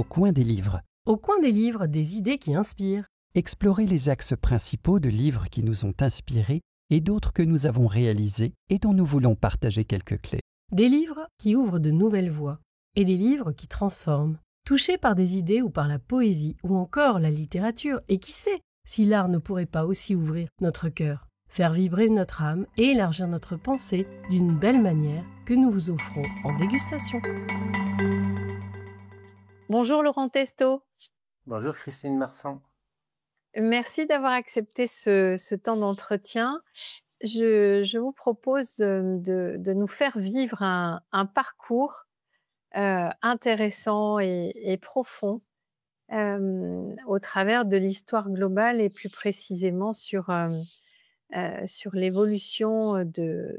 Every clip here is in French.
coin des livres. Au coin des livres, des idées qui inspirent. Explorer les axes principaux de livres qui nous ont inspirés et d'autres que nous avons réalisés et dont nous voulons partager quelques clés. Des livres qui ouvrent de nouvelles voies. Et des livres qui transforment. Touchés par des idées ou par la poésie ou encore la littérature. Et qui sait si l'art ne pourrait pas aussi ouvrir notre cœur, faire vibrer notre âme et élargir notre pensée d'une belle manière que nous vous offrons en dégustation. Bonjour Laurent Testo. Bonjour Christine Marsan. Merci d'avoir accepté ce temps d'entretien. Je vous propose de nous faire vivre un parcours intéressant et profond au travers de l'histoire globale et plus précisément sur l'évolution de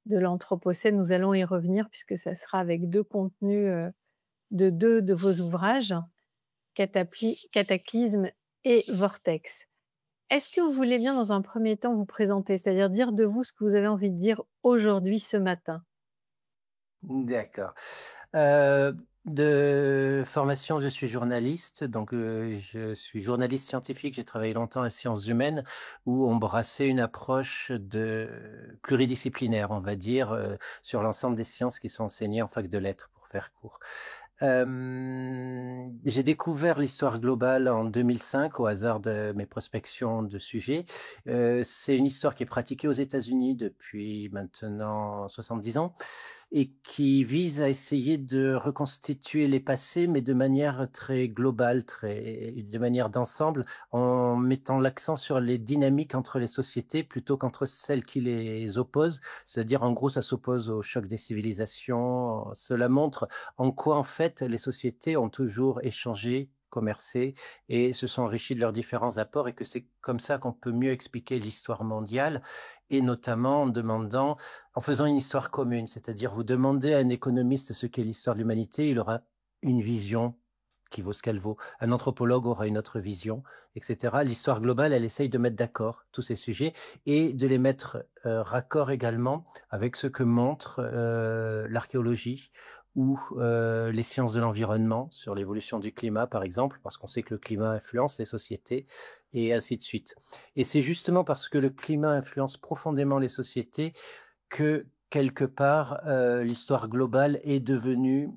l'Anthropocène. Nous allons y revenir puisque ça sera avec deux contenus de deux de vos ouvrages, Cataclysme et Vortex. Est-ce que vous voulez bien dans un premier temps vous présenter, c'est-à-dire dire de vous ce que vous avez envie de dire aujourd'hui, ce matin? D'accord. De formation, je suis journaliste, donc je suis journaliste scientifique. J'ai travaillé longtemps à Sciences Humaines où on brassait une approche pluridisciplinaire, on va dire, sur l'ensemble des sciences qui sont enseignées en fac de lettres, pour faire court. J'ai découvert l'histoire globale en 2005 au hasard de mes prospections de sujets. C'est une histoire qui est pratiquée aux États-Unis depuis maintenant 70 ans et qui vise à essayer de reconstituer les passés, mais de manière très globale, de manière d'ensemble, en mettant l'accent sur les dynamiques entre les sociétés plutôt qu'entre celles qui les opposent. C'est-à-dire, en gros, ça s'oppose au choc des civilisations. Cela montre en quoi, en fait, les sociétés ont toujours échangé, commercé et se sont enrichis de leurs différents apports et que c'est comme ça qu'on peut mieux expliquer l'histoire mondiale et notamment en faisant une histoire commune. C'est-à-dire, vous demandez à un économiste ce qu'est l'histoire de l'humanité, il aura une vision qui vaut ce qu'elle vaut. Un anthropologue aura une autre vision, etc. L'histoire globale, elle essaye de mettre d'accord tous ces sujets et de les mettre raccord également avec ce que montre l'archéologie ou les sciences de l'environnement sur l'évolution du climat, par exemple, parce qu'on sait que le climat influence les sociétés et ainsi de suite. Et c'est justement parce que le climat influence profondément les sociétés que, quelque part, l'histoire globale est devenue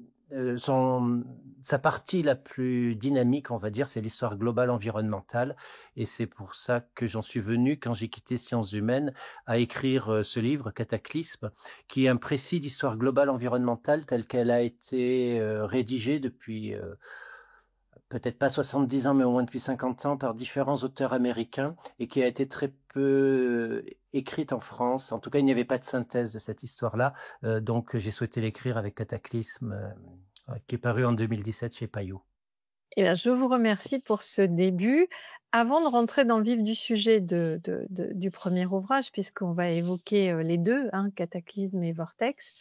sa partie la plus dynamique, on va dire, c'est l'histoire globale environnementale. Et c'est pour ça que j'en suis venu, quand j'ai quitté Sciences Humaines, à écrire ce livre, Cataclysme, qui est un précis d'histoire globale environnementale telle qu'elle a été rédigée depuis peut-être pas 70 ans, mais au moins depuis 50 ans, par différents auteurs américains, et qui a été très peu écrite en France. En tout cas, il n'y avait pas de synthèse de cette histoire-là, donc j'ai souhaité l'écrire avec Cataclysme, qui est paru en 2017 chez Payot. Eh bien, je vous remercie pour ce début. Avant de rentrer dans le vif du sujet du premier ouvrage, puisqu'on va évoquer les deux, Cataclysme et Vortex,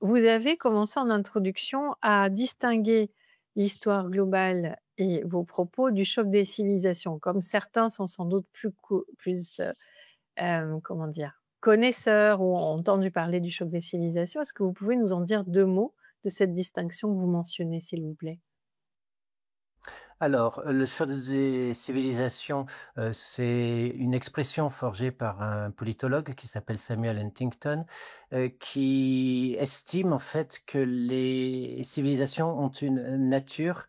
vous avez commencé en introduction à distinguer l'histoire globale et vos propos du choc des civilisations. Comme certains sont sans doute plus connaisseurs ou ont entendu parler du choc des civilisations, est-ce que vous pouvez nous en dire deux mots de cette distinction que vous mentionnez, s'il vous plaît? Alors, le choc des civilisations, c'est une expression forgée par un politologue qui s'appelle Samuel Huntington, qui estime en fait que les civilisations ont une nature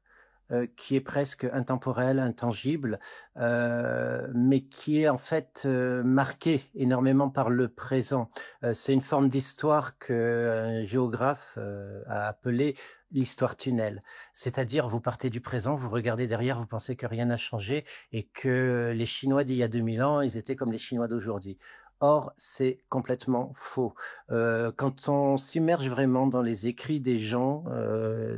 qui est presque intemporelle, intangible, mais qui est en fait marquée énormément par le présent. C'est une forme d'histoire qu'un géographe a appelée l'histoire tunnel. C'est-à-dire, vous partez du présent, vous regardez derrière, vous pensez que rien n'a changé et que les Chinois d'il y a 2000 ans, ils étaient comme les Chinois d'aujourd'hui. Or, c'est complètement faux. Quand on s'immerge vraiment dans les écrits des gens,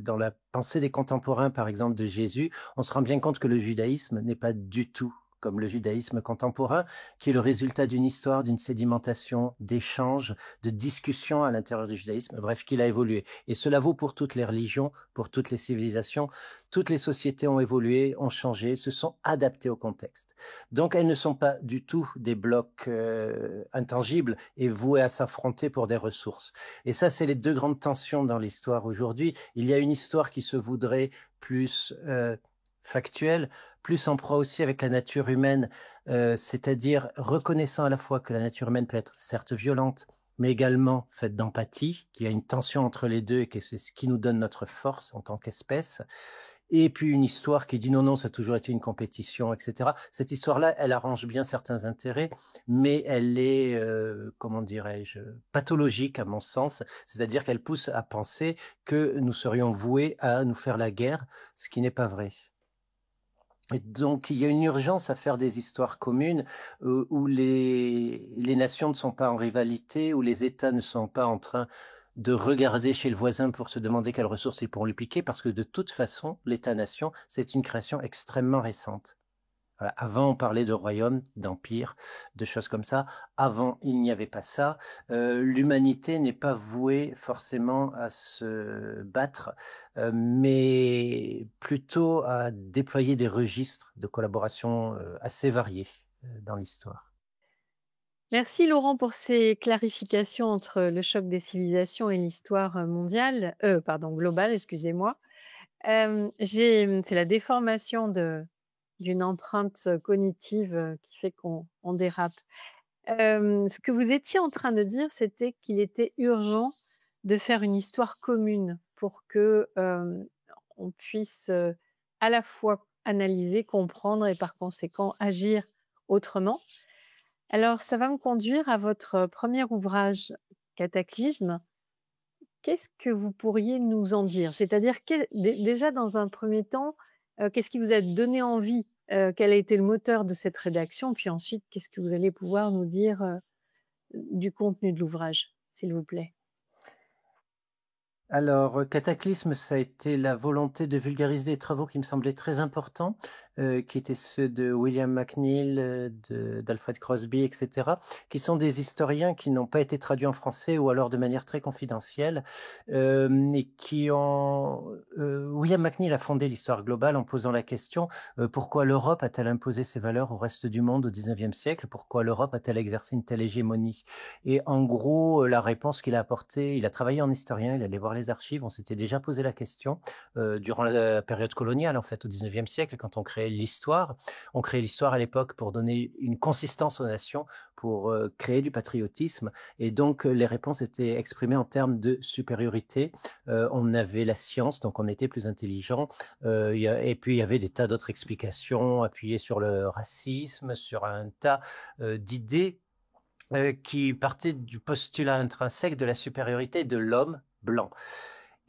dans la pensée des contemporains, par exemple, de Jésus, on se rend bien compte que le judaïsme n'est pas du tout comme le judaïsme contemporain, qui est le résultat d'une histoire, d'une sédimentation, d'échanges, de discussions à l'intérieur du judaïsme, bref, qu'il a évolué. Et cela vaut pour toutes les religions, pour toutes les civilisations. Toutes les sociétés ont évolué, ont changé, se sont adaptées au contexte. Donc, elles ne sont pas du tout des blocs intangibles et voués à s'affronter pour des ressources. Et ça, c'est les deux grandes tensions dans l'histoire aujourd'hui. Il y a une histoire qui se voudrait plus factuelle, plus en proie aussi avec la nature humaine, c'est-à-dire reconnaissant à la fois que la nature humaine peut être certes violente, mais également faite d'empathie, qu'il y a une tension entre les deux et que c'est ce qui nous donne notre force en tant qu'espèce. Et puis une histoire qui dit non, non, ça a toujours été une compétition, etc. Cette histoire-là, elle arrange bien certains intérêts, mais elle est, comment dirais-je, pathologique à mon sens, c'est-à-dire qu'elle pousse à penser que nous serions voués à nous faire la guerre, ce qui n'est pas vrai. Et donc, il y a une urgence à faire des histoires communes où les nations ne sont pas en rivalité, où les États ne sont pas en train de regarder chez le voisin pour se demander quelles ressources ils pourront lui piquer, parce que de toute façon, l'État-nation, c'est une création extrêmement récente. Voilà. Avant, on parlait de royaumes, d'empires, de choses comme ça. Avant, il n'y avait pas ça. L'humanité n'est pas vouée forcément à se battre, mais plutôt à déployer des registres de collaboration assez variés dans l'histoire. Merci Laurent pour ces clarifications entre le choc des civilisations et l'histoire mondiale, globale, excusez-moi. C'est la déformation d'une empreinte cognitive qui fait qu'on dérape. Ce que vous étiez en train de dire, c'était qu'il était urgent de faire une histoire commune pour que on puisse à la fois analyser, comprendre et par conséquent agir autrement. Alors, ça va me conduire à votre premier ouvrage, Cataclysme. Qu'est-ce que vous pourriez nous en dire? C'est-à-dire, déjà dans un premier temps, qu'est-ce qui vous a donné envie? Quel a été le moteur de cette rédaction? Puis ensuite, qu'est-ce que vous allez pouvoir nous dire du contenu de l'ouvrage, s'il vous plaît? Alors, Cataclysme, ça a été la volonté de vulgariser des travaux qui me semblaient très importants, qui étaient ceux de William McNeill, d'Alfred Crosby, etc., qui sont des historiens qui n'ont pas été traduits en français ou alors de manière très confidentielle, et qui ont... William McNeill a fondé l'histoire globale en posant la question pourquoi l'Europe a-t-elle imposé ses valeurs au reste du monde au XIXe siècle? Pourquoi l'Europe a-t-elle exercé une telle hégémonie? Et en gros, la réponse qu'il a apportée, il a travaillé en historien, il allait voir les archives, on s'était déjà posé la question durant la période coloniale, en fait, au XIXe siècle, quand on créait l'histoire. On créait l'histoire à l'époque pour donner une consistance aux nations, pour créer du patriotisme. Et donc, les réponses étaient exprimées en termes de supériorité. On avait la science, donc on était plus intelligent. Et puis, il y avait des tas d'autres explications appuyées sur le racisme, sur un tas d'idées qui partait du postulat intrinsèque de la supériorité de l'homme blanc.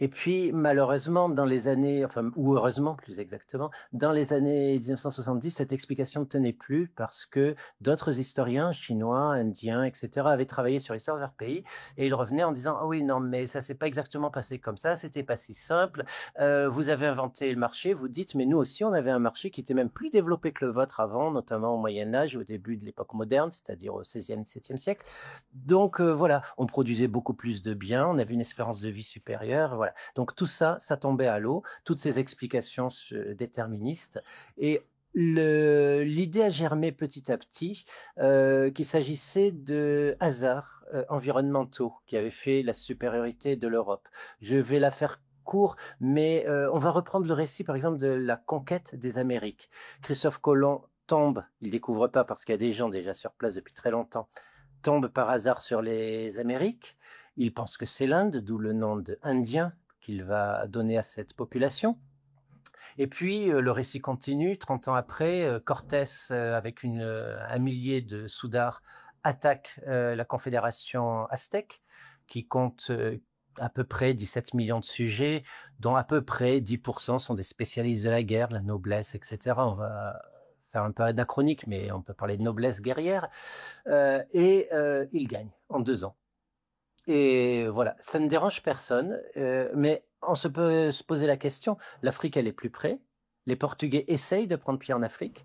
Et puis, malheureusement, dans les années, enfin, ou heureusement plus exactement, dans les années 1970, cette explication ne tenait plus parce que d'autres historiens, chinois, indiens, etc., avaient travaillé sur l'histoire de leur pays et ils revenaient en disant « Ah oui, non, mais ça s'est pas exactement passé comme ça, c'était pas si simple, vous avez inventé le marché, vous dites, mais nous aussi, on avait un marché qui était même plus développé que le vôtre avant, notamment au Moyen-Âge, au début de l'époque moderne, c'est-à-dire au XVIe, XVIIe siècle. Donc, voilà, on produisait beaucoup plus de biens, on avait une espérance de vie supérieure, voilà. Donc tout ça, ça tombait à l'eau, toutes ces explications déterministes. Et l'idée a germé petit à petit qu'il s'agissait de hasards environnementaux qui avaient fait la supériorité de l'Europe. Je vais la faire court, mais on va reprendre le récit, par exemple, de la conquête des Amériques. Christophe Colomb tombe, il ne découvre pas parce qu'il y a des gens déjà sur place depuis très longtemps, tombe par hasard sur les Amériques. Il pense que c'est l'Inde, d'où le nom d'Indien qu'il va donner à cette population. Et puis, le récit continue. 30 ans après, Cortés, avec un millier de soudars, attaque la confédération aztèque, qui compte à peu près 17 millions de sujets, dont à peu près 10% sont des spécialistes de la guerre, de la noblesse, etc. On va faire un peu anachronique, mais on peut parler de noblesse guerrière. Et il gagne en 2 ans. Et voilà, ça ne dérange personne, mais on peut se poser la question, l'Afrique, elle est plus près. Les Portugais essayent de prendre pied en Afrique.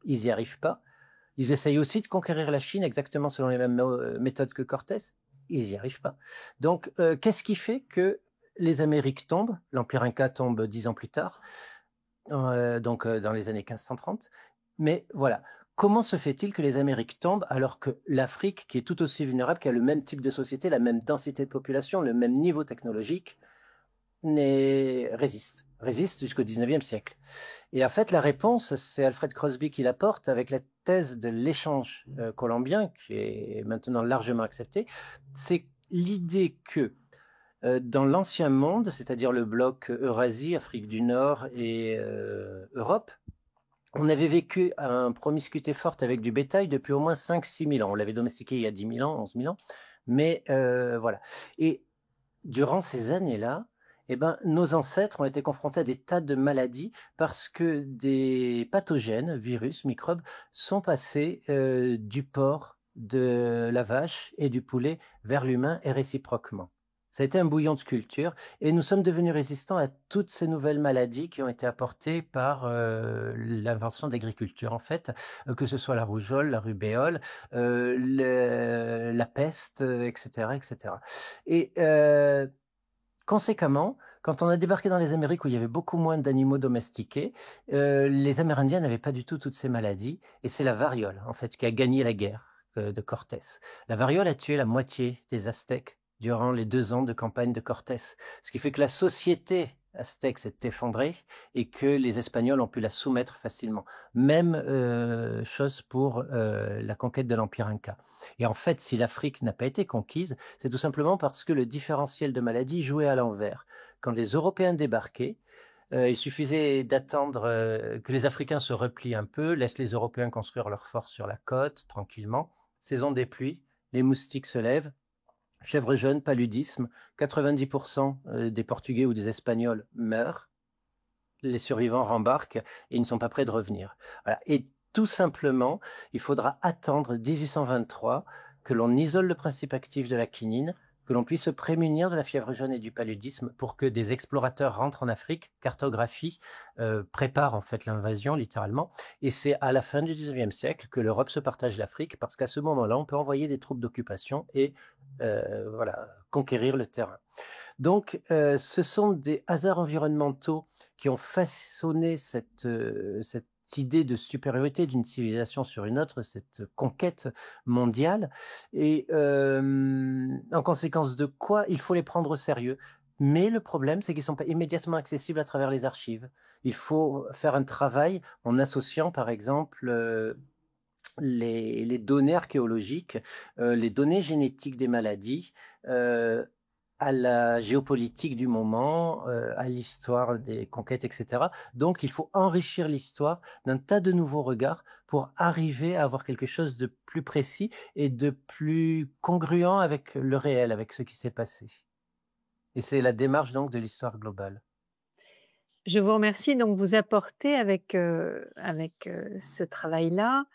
ils n'y arrivent pas. Ils essayent aussi de conquérir la Chine exactement selon les mêmes méthodes que Cortés. Ils n'y arrivent pas. Donc, qu'est-ce qui fait que les Amériques tombent? L'Empire Inca tombe 10 ans plus tard, dans les années 1530. Mais voilà, comment se fait-il que les Amériques tombent alors que l'Afrique, qui est tout aussi vulnérable, qui a le même type de société, la même densité de population, le même niveau technologique, résiste jusqu'au 19e siècle. Et en fait, la réponse, c'est Alfred Crosby qui l'apporte avec la thèse de l'échange colombien, qui est maintenant largement acceptée. C'est l'idée que dans l'ancien monde, c'est-à-dire le bloc Eurasie, Afrique du Nord et Europe, on avait vécu une promiscuité forte avec du bétail depuis au moins 5-6 000 ans. On l'avait domestiqué il y a 10 000 ans, 11 000 ans. Mais voilà. Et durant ces années-là, nos ancêtres ont été confrontés à des tas de maladies parce que des pathogènes, virus, microbes, sont passés du porc, de la vache et du poulet vers l'humain et réciproquement. Ça a été un bouillon de culture et nous sommes devenus résistants à toutes ces nouvelles maladies qui ont été apportées par l'invention de l'agriculture, en fait, que ce soit la rougeole, la rubéole, la peste, etc., etc. Et conséquemment, quand on a débarqué dans les Amériques où il y avait beaucoup moins d'animaux domestiqués, les Amérindiens n'avaient pas du tout toutes ces maladies. Et c'est la variole, en fait, qui a gagné la guerre de Cortés. La variole a tué la moitié des Aztèques durant les 2 ans de campagne de Cortés. Ce qui fait que la société aztèque s'est effondrée et que les Espagnols ont pu la soumettre facilement. Même chose pour la conquête de l'Empire Inca. Et en fait, si l'Afrique n'a pas été conquise, c'est tout simplement parce que le différentiel de maladies jouait à l'envers. Quand les Européens débarquaient, il suffisait d'attendre que les Africains se replient un peu, laissent les Européens construire leurs forces sur la côte, tranquillement. Saison des pluies, les moustiques se lèvent, chèvre jaune, paludisme, 90% des Portugais ou des Espagnols meurent, les survivants rembarquent et ils ne sont pas prêts de revenir. Voilà. Et tout simplement, il faudra attendre 1823 que l'on isole le principe actif de la quinine, que l'on puisse se prémunir de la fièvre jaune et du paludisme pour que des explorateurs rentrent en Afrique, cartographient, préparent en fait l'invasion littéralement. Et c'est à la fin du 19e siècle que l'Europe se partage l'Afrique parce qu'à ce moment-là, on peut envoyer des troupes d'occupation et conquérir le terrain. Donc, ce sont des hasards environnementaux qui ont façonné cette idée de supériorité d'une civilisation sur une autre, cette conquête mondiale, et en conséquence de quoi il faut les prendre au sérieux. Mais le problème, c'est qu'ils ne sont pas immédiatement accessibles à travers les archives. Il faut faire un travail en associant, par exemple, les données archéologiques, les données génétiques des maladies, à la géopolitique du moment, à l'histoire des conquêtes, etc. Donc, il faut enrichir l'histoire d'un tas de nouveaux regards pour arriver à avoir quelque chose de plus précis et de plus congruent avec le réel, avec ce qui s'est passé. Et c'est la démarche donc de l'histoire globale. Je vous remercie. Donc, vous apportez avec ce travail-là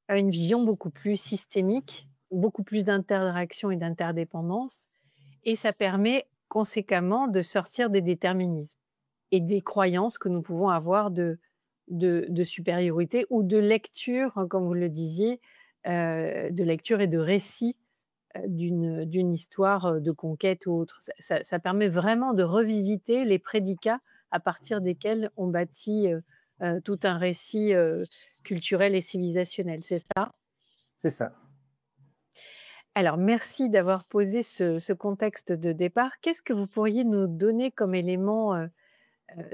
une vision beaucoup plus systémique, beaucoup plus d'interaction et d'interdépendance. Et ça permet conséquemment de sortir des déterminismes et des croyances que nous pouvons avoir de supériorité ou de lecture, comme vous le disiez, de lecture et de récit d'une histoire de conquête ou autre. Ça permet vraiment de revisiter les prédicats à partir desquels on bâtit tout un récit culturel et civilisationnel, c'est ça? C'est ça. Alors, merci d'avoir posé ce contexte de départ. Qu'est-ce que vous pourriez nous donner comme élément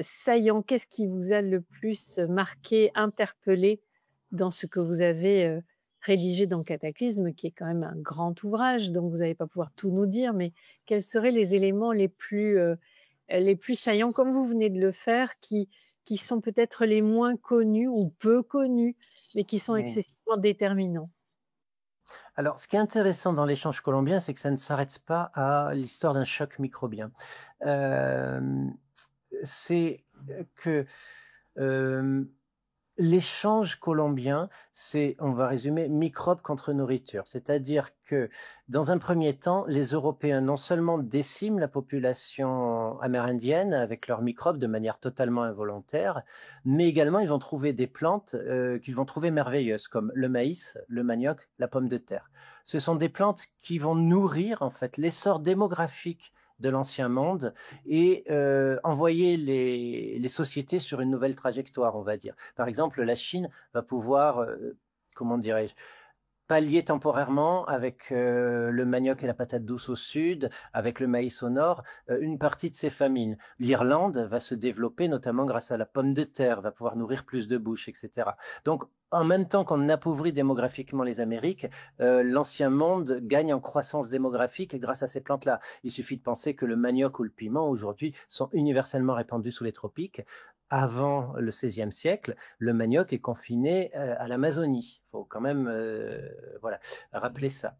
saillant? Qu'est-ce qui vous a le plus marqué, interpellé dans ce que vous avez rédigé dans Cataclysme, qui est quand même un grand ouvrage, donc vous n'allez pas pouvoir tout nous dire, mais quels seraient les éléments les plus saillants, comme vous venez de le faire, qui sont peut-être les moins connus ou peu connus, mais qui sont excessivement déterminants? Alors, ce qui est intéressant dans l'échange colombien, c'est que ça ne s'arrête pas à l'histoire d'un choc microbien. C'est que L'échange colombien, c'est, on va résumer, microbe contre nourriture. C'est-à-dire que, dans un premier temps, les Européens non seulement déciment la population amérindienne avec leurs microbes de manière totalement involontaire, mais également ils vont trouver des plantes qu'ils vont trouver merveilleuses, comme le maïs, le manioc, la pomme de terre. Ce sont des plantes qui vont nourrir en fait l'essor démographique de l'ancien monde et envoyer les sociétés sur une nouvelle trajectoire, on va dire. Par exemple, la Chine va pouvoir, comment dirais-je, pallier temporairement avec le manioc et la patate douce au sud, avec le maïs au nord, une partie de ces famines. L'Irlande va se développer notamment grâce à la pomme de terre, va pouvoir nourrir plus de bouches, etc. Donc, en même temps qu'on appauvrit démographiquement les Amériques, l'ancien monde gagne en croissance démographique grâce à ces plantes-là. Il suffit de penser que le manioc ou le piment aujourd'hui sont universellement répandus sous les tropiques. Avant le XVIe siècle, le manioc est confiné à l'Amazonie. Il faut quand même voilà, rappeler ça.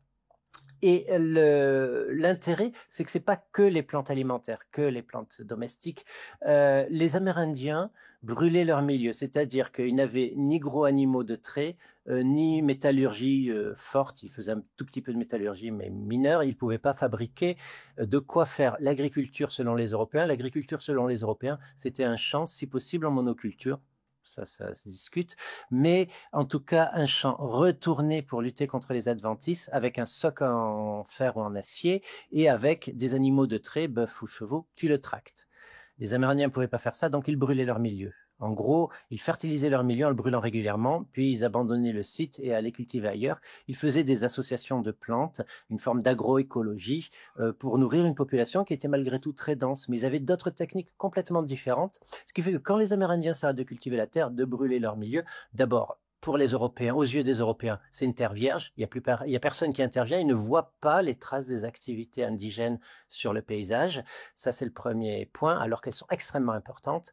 Et l'intérêt, c'est que c'est pas que les plantes alimentaires, que les plantes domestiques. Les Amérindiens brûlaient leur milieu, c'est-à-dire qu'ils n'avaient ni gros animaux de trait, ni métallurgie forte. Ils faisaient un tout petit peu de métallurgie, mais mineure. Ils ne pouvaient pas fabriquer de quoi faire l'agriculture selon les Européens. L'agriculture selon les Européens, c'était un champ, si possible en monoculture. Ça se discute, mais en tout cas un champ retourné pour lutter contre les adventices avec un soc en fer ou en acier et avec des animaux de trait, bœufs ou chevaux, qui le tractent. Les Amérindiens ne pouvaient pas faire ça, donc ils brûlaient leur milieu. En gros, ils fertilisaient leur milieu en le brûlant régulièrement, puis ils abandonnaient le site et allaient cultiver ailleurs. Ils faisaient des associations de plantes, une forme d'agroécologie, pour nourrir une population qui était malgré tout très dense. Mais ils avaient d'autres techniques complètement différentes, ce qui fait que quand les Amérindiens s'arrêtent de cultiver la terre, de brûler leur milieu, d'abord, pour les Européens, aux yeux des Européens, c'est une terre vierge, il y a personne qui intervient, ils ne voient pas les traces des activités indigènes sur le paysage. Ça, c'est le premier point, alors qu'elles sont extrêmement importantes.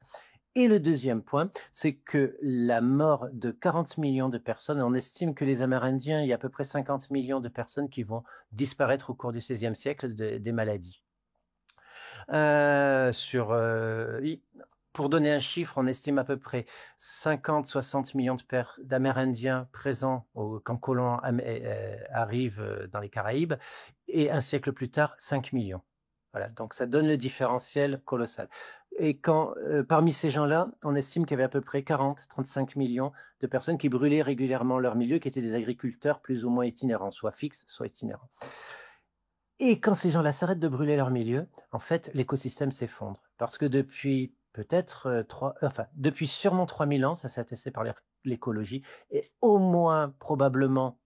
Et le deuxième point, c'est que la mort de 40 millions de personnes, on estime que les Amérindiens, il y a à peu près 50 millions de personnes qui vont disparaître au cours du XVIe siècle des maladies. Pour donner un chiffre, on estime à peu près 50-60 millions d'Amérindiens présents quand Colomb arrive dans les Caraïbes, et un siècle plus tard, 5 millions. Voilà, donc ça donne le différentiel colossal. Et parmi ces gens-là, on estime qu'il y avait à peu près 40-35 millions de personnes qui brûlaient régulièrement leur milieu, qui étaient des agriculteurs plus ou moins itinérants, soit fixes, soit itinérants. Et quand ces gens-là s'arrêtent de brûler leur milieu, en fait, l'écosystème s'effondre. Parce que depuis depuis sûrement 3000 ans, ça s'est attesté par l'écologie, et au moins probablement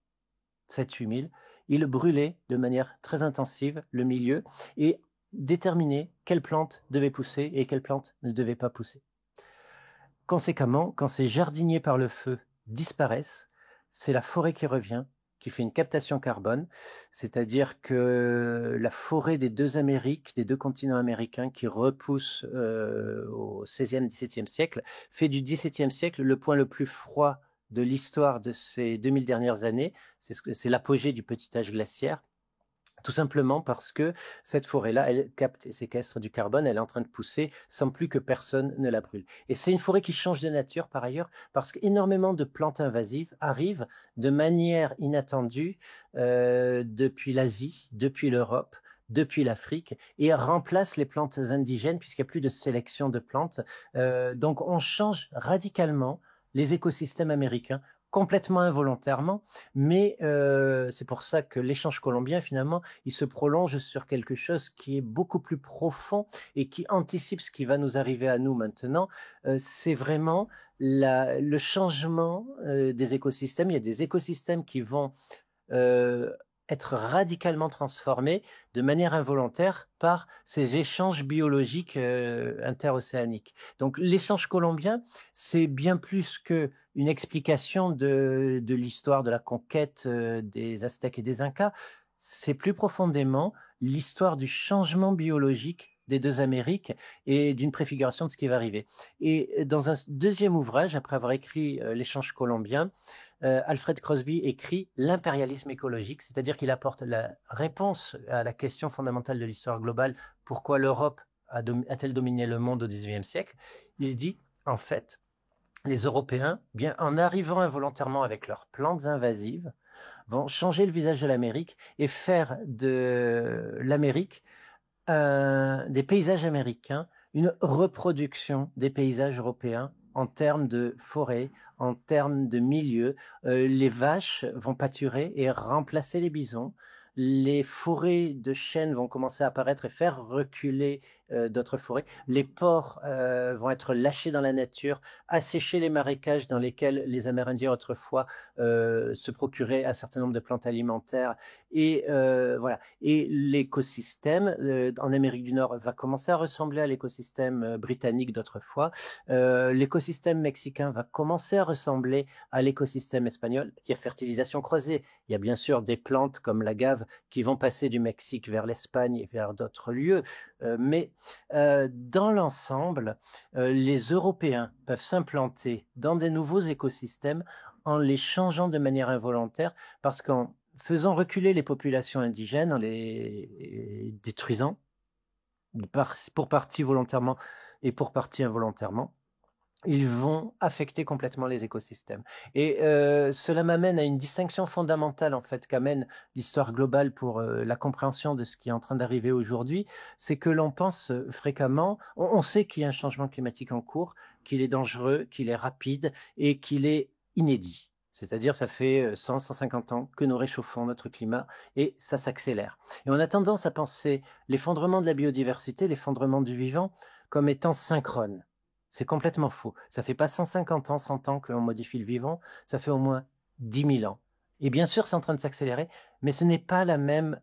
7-8 000, ils brûlaient de manière très intensive le milieu et déterminer quelles plantes devaient pousser et quelles plantes ne devaient pas pousser. Conséquemment, quand ces jardiniers par le feu disparaissent, c'est la forêt qui revient, qui fait une captation carbone, c'est-à-dire que la forêt des deux Amériques, des deux continents américains qui repousse au XVIe, XVIIe siècle, fait du XVIIe siècle le point le plus froid de l'histoire de ces 2000 dernières années. C'est l'apogée du petit âge glaciaire. Tout simplement parce que cette forêt-là, elle capte et séquestre du carbone, elle est en train de pousser sans plus que personne ne la brûle. Et c'est une forêt qui change de nature par ailleurs, parce qu'énormément de plantes invasives arrivent de manière inattendue depuis l'Asie, depuis l'Europe, depuis l'Afrique, et remplacent les plantes indigènes puisqu'il n'y a plus de sélection de plantes. Donc on change radicalement les écosystèmes américains, complètement involontairement, mais c'est pour ça que l'échange colombien, finalement, il se prolonge sur quelque chose qui est beaucoup plus profond et qui anticipe ce qui va nous arriver à nous maintenant. C'est vraiment le changement des écosystèmes. Il y a des écosystèmes qui vont être radicalement transformés de manière involontaire par ces échanges biologiques interocéaniques. Donc l'échange colombien, c'est bien plus qu'une explication de l'histoire de la conquête des Aztèques et des Incas, c'est plus profondément l'histoire du changement biologique des deux Amériques et d'une préfiguration de ce qui va arriver. Et dans un deuxième ouvrage, après avoir écrit l'échange colombien, Alfred Crosby écrit l'impérialisme écologique, c'est-à-dire qu'il apporte la réponse à la question fondamentale de l'histoire globale, pourquoi l'Europe a-t-elle dominé le monde au XIXe siècle? Il dit, en fait, les Européens, bien, en arrivant involontairement avec leurs plantes invasives, vont changer le visage de l'Amérique et faire de l'Amérique des paysages américains, une reproduction des paysages européens en termes de forêt, en termes de milieu. Les vaches vont pâturer et remplacer les bisons. Les forêts de chênes vont commencer à apparaître et faire reculer d'autres forêts. Les porcs vont être lâchés dans la nature, assécher les marécages dans lesquels les Amérindiens autrefois se procuraient un certain nombre de plantes alimentaires. Et voilà. Et l'écosystème en Amérique du Nord va commencer à ressembler à l'écosystème britannique d'autrefois. L'écosystème mexicain va commencer à ressembler à l'écosystème espagnol. Il y a fertilisation croisée. Il y a bien sûr des plantes comme l'agave qui vont passer du Mexique vers l'Espagne et vers d'autres lieux. Mais dans l'ensemble, les Européens peuvent s'implanter dans des nouveaux écosystèmes en les changeant de manière involontaire parce qu'en faisant reculer les populations indigènes, en les détruisant, pour partie volontairement et pour partie involontairement, ils vont affecter complètement les écosystèmes. Et cela m'amène à une distinction fondamentale en fait qu'amène l'histoire globale pour la compréhension de ce qui est en train d'arriver aujourd'hui, c'est que l'on pense fréquemment, on sait qu'il y a un changement climatique en cours, qu'il est dangereux, qu'il est rapide et qu'il est inédit. C'est-à-dire, ça fait 100, 150 ans que nous réchauffons notre climat et ça s'accélère. Et on a tendance à penser l'effondrement de la biodiversité, l'effondrement du vivant, comme étant synchrone. C'est complètement faux. Ça fait pas 150 ans, 100 ans que l'on modifie le vivant, ça fait au moins 10 000 ans. Et bien sûr, c'est en train de s'accélérer, mais ce n'est pas la même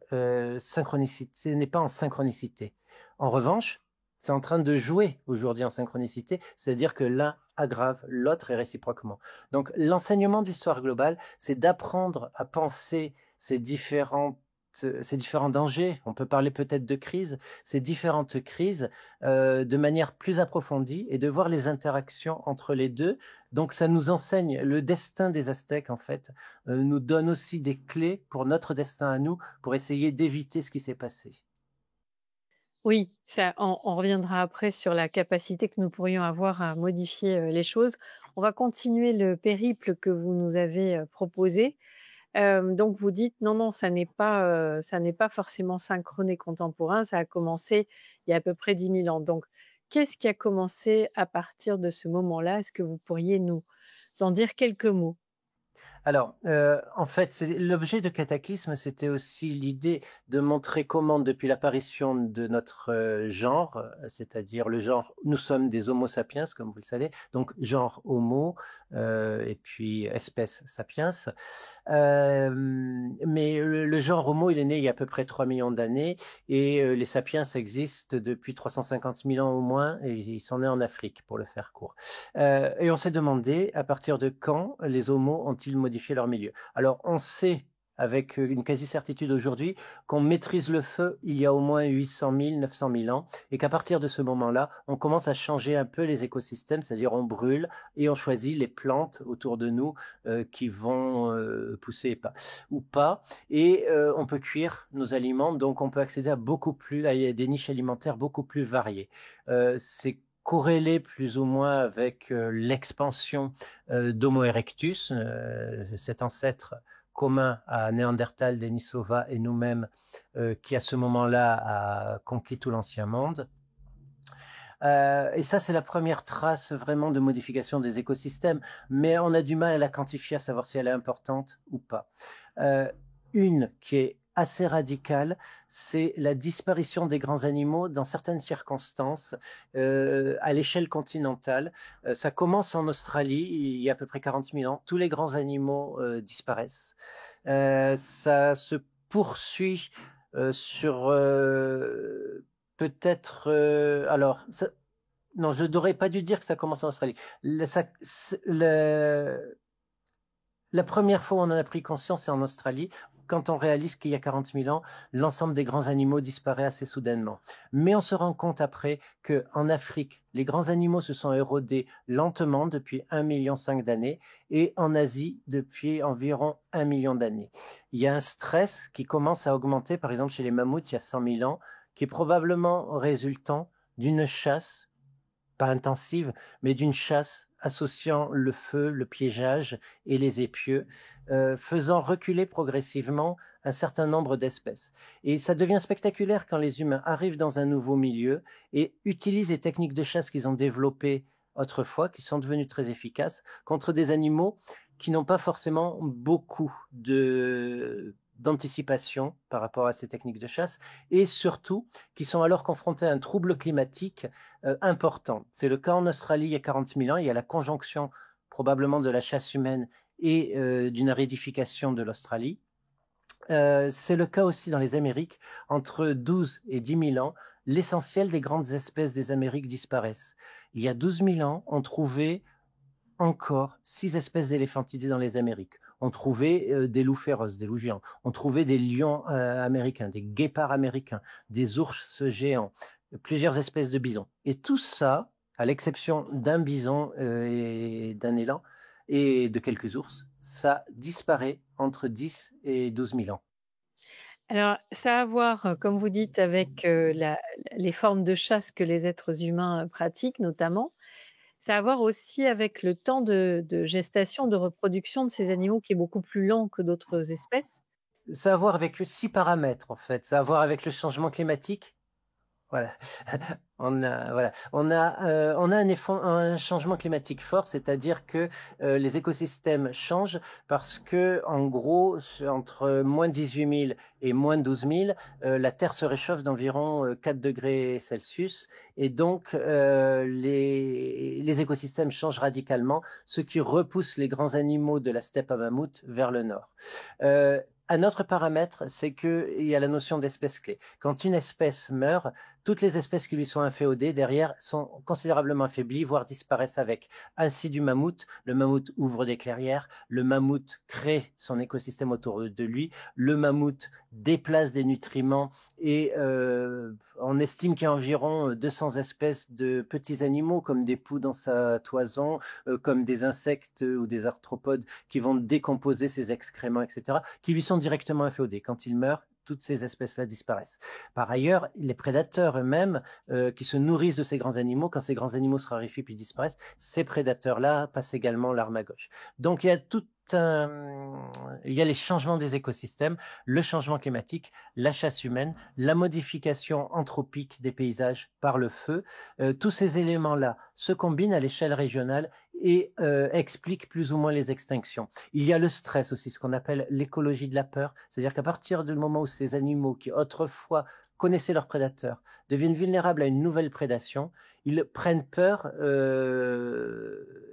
synchronicité, ce n'est pas en synchronicité. En revanche, c'est en train de jouer aujourd'hui en synchronicité, c'est-à-dire que l'un aggrave l'autre et réciproquement. Donc l'enseignement de l'histoire globale, c'est d'apprendre à penser ces différents dangers, on peut parler peut-être de crise, ces différentes crises de manière plus approfondie et de voir les interactions entre les deux. Donc ça nous enseigne le destin des Aztèques en fait, nous donne aussi des clés pour notre destin à nous, pour essayer d'éviter ce qui s'est passé. Oui, ça, on reviendra après sur la capacité que nous pourrions avoir à modifier les choses. On va continuer le périple que vous nous avez proposé. Donc vous dites: «Non, non, ça n'est pas forcément synchrone et contemporain, ça a commencé il y a à peu près 10 000 ans». Donc qu'est-ce qui a commencé à partir de ce moment-là? Est-ce que vous pourriez nous en dire quelques mots? Alors, en fait, l'objet de Cataclysme, c'était aussi l'idée de montrer comment, depuis l'apparition de notre genre, c'est-à-dire le genre, nous sommes des Homo sapiens, comme vous le savez, donc genre Homo, et puis espèce sapiens. Mais le genre Homo, il est né il y a à peu près 3 millions d'années, et les sapiens existent depuis 350 000 ans au moins, et ils sont nés en Afrique, pour le faire court. Et on s'est demandé à partir de quand les homos ont-ils modifié leur milieu. Alors on sait avec une quasi-certitude aujourd'hui qu'on maîtrise le feu il y a au moins 800 000, 900 000 ans, et qu'à partir de ce moment-là, on commence à changer un peu les écosystèmes, c'est-à-dire on brûle et on choisit les plantes autour de nous qui vont pousser ou pas, et on peut cuire nos aliments, donc on peut accéder à beaucoup plus, à des niches alimentaires beaucoup plus variées. C'est corrélé plus ou moins avec l'expansion d'Homo erectus, cet ancêtre commun à Néandertal, Denisova et nous-mêmes, qui à ce moment-là a conquis tout l'ancien monde. Et ça, c'est la première trace vraiment de modification des écosystèmes, mais on a du mal à la quantifier, à savoir si elle est importante ou pas. Une qui est assez radicale, c'est la disparition des grands animaux dans certaines circonstances à l'échelle continentale. Ça commence en Australie, il y a à peu près 40 000 ans. Tous les grands animaux disparaissent. Ça se poursuit sur peut-être... alors, non, je n'aurais pas dû dire que ça commence en Australie. La première fois où on en a pris conscience, c'est en Australie, quand on réalise qu'il y a 40 000 ans, l'ensemble des grands animaux disparaît assez soudainement. Mais on se rend compte après qu'en Afrique, les grands animaux se sont érodés lentement depuis 1,5 million d'années, et en Asie depuis environ 1 million d'années. Il y a un stress qui commence à augmenter, par exemple chez les mammouths il y a 100 000 ans, qui est probablement résultant d'une chasse, pas intensive, mais d'une chasse associant le feu, le piégeage et les épieux, faisant reculer progressivement un certain nombre d'espèces. Et ça devient spectaculaire quand les humains arrivent dans un nouveau milieu et utilisent les techniques de chasse qu'ils ont développées autrefois, qui sont devenues très efficaces, contre des animaux qui n'ont pas forcément beaucoup d'anticipation par rapport à ces techniques de chasse, et surtout qui sont alors confrontés à un trouble climatique important. C'est le cas en Australie il y a 40 000 ans, il y a la conjonction probablement de la chasse humaine et d'une aridification de l'Australie. C'est le cas aussi dans les Amériques, entre 12 et 10 000 ans, l'essentiel des grandes espèces des Amériques disparaissent. Il y a 12 000 ans, on trouvait encore 6 espèces d'éléphantidés dans les Amériques. On trouvait des loups féroces, des loups géants. On trouvait des lions américains, des guépards américains, des ours géants, plusieurs espèces de bisons. Et tout ça, à l'exception d'un bison et d'un élan et de quelques ours, ça disparaît entre 10 et 12 000 ans. Alors, ça a à voir, comme vous dites, avec les formes de chasse que les êtres humains pratiquent notamment. Ça a à voir aussi avec le temps de gestation, de reproduction de ces animaux qui est beaucoup plus lent que d'autres espèces. Ça a à voir avec 6 paramètres, en fait. Ça a à voir avec le changement climatique. Voilà. On a un changement climatique fort, c'est-à-dire que les écosystèmes changent parce que, en gros, entre moins 18 000 et moins 12 000, la Terre se réchauffe d'environ 4 degrés Celsius, et donc les écosystèmes changent radicalement, ce qui repousse les grands animaux de la steppe à mammouth vers le nord. Un autre paramètre, c'est qu'il y a la notion d'espèce clé. Quand une espèce meurt, toutes les espèces qui lui sont inféodées derrière sont considérablement affaiblies, voire disparaissent avec. Ainsi du mammouth, le mammouth ouvre des clairières, le mammouth crée son écosystème autour de lui, le mammouth déplace des nutriments et on estime qu'il y a environ 200 espèces de petits animaux comme des poux dans sa toison, comme des insectes ou des arthropodes qui vont décomposer ses excréments, etc., qui lui sont directement inféodés. Quand il meurt, toutes ces espèces-là disparaissent. Par ailleurs, les prédateurs eux-mêmes qui se nourrissent de ces grands animaux, quand ces grands animaux se raréfient puis disparaissent, ces prédateurs-là passent également l'arme à gauche. Donc il y a il y a les changements des écosystèmes, le changement climatique, la chasse humaine, la modification anthropique des paysages par le feu. Tous ces éléments-là se combinent à l'échelle régionale et expliquent plus ou moins les extinctions. Il y a le stress aussi, ce qu'on appelle l'écologie de la peur, c'est-à-dire qu'à partir du moment où ces animaux qui autrefois connaissaient leurs prédateurs deviennent vulnérables à une nouvelle prédation, ils prennent peur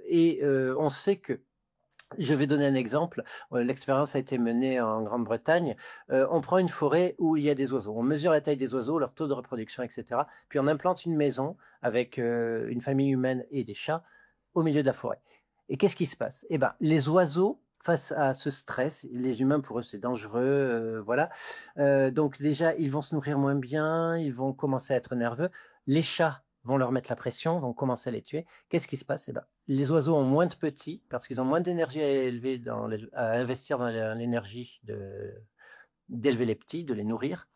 et on sait que je vais donner un exemple. L'expérience a été menée en Grande-Bretagne. On prend une forêt où il y a des oiseaux. On mesure la taille des oiseaux, leur taux de reproduction, etc. Puis on implante une maison avec une famille humaine et des chats au milieu de la forêt. Et qu'est-ce qui se passe? Eh ben, les oiseaux, face à ce stress, les humains, pour eux, c'est dangereux, voilà. Donc déjà, ils vont se nourrir moins bien, ils vont commencer à être nerveux. Les chats vont leur mettre la pression, vont commencer à les tuer. Qu'est-ce qui se passe? Eh ben, les oiseaux ont moins de petits parce qu'ils ont moins d'énergie à investir dans l'énergie d'élever les petits, de les nourrir.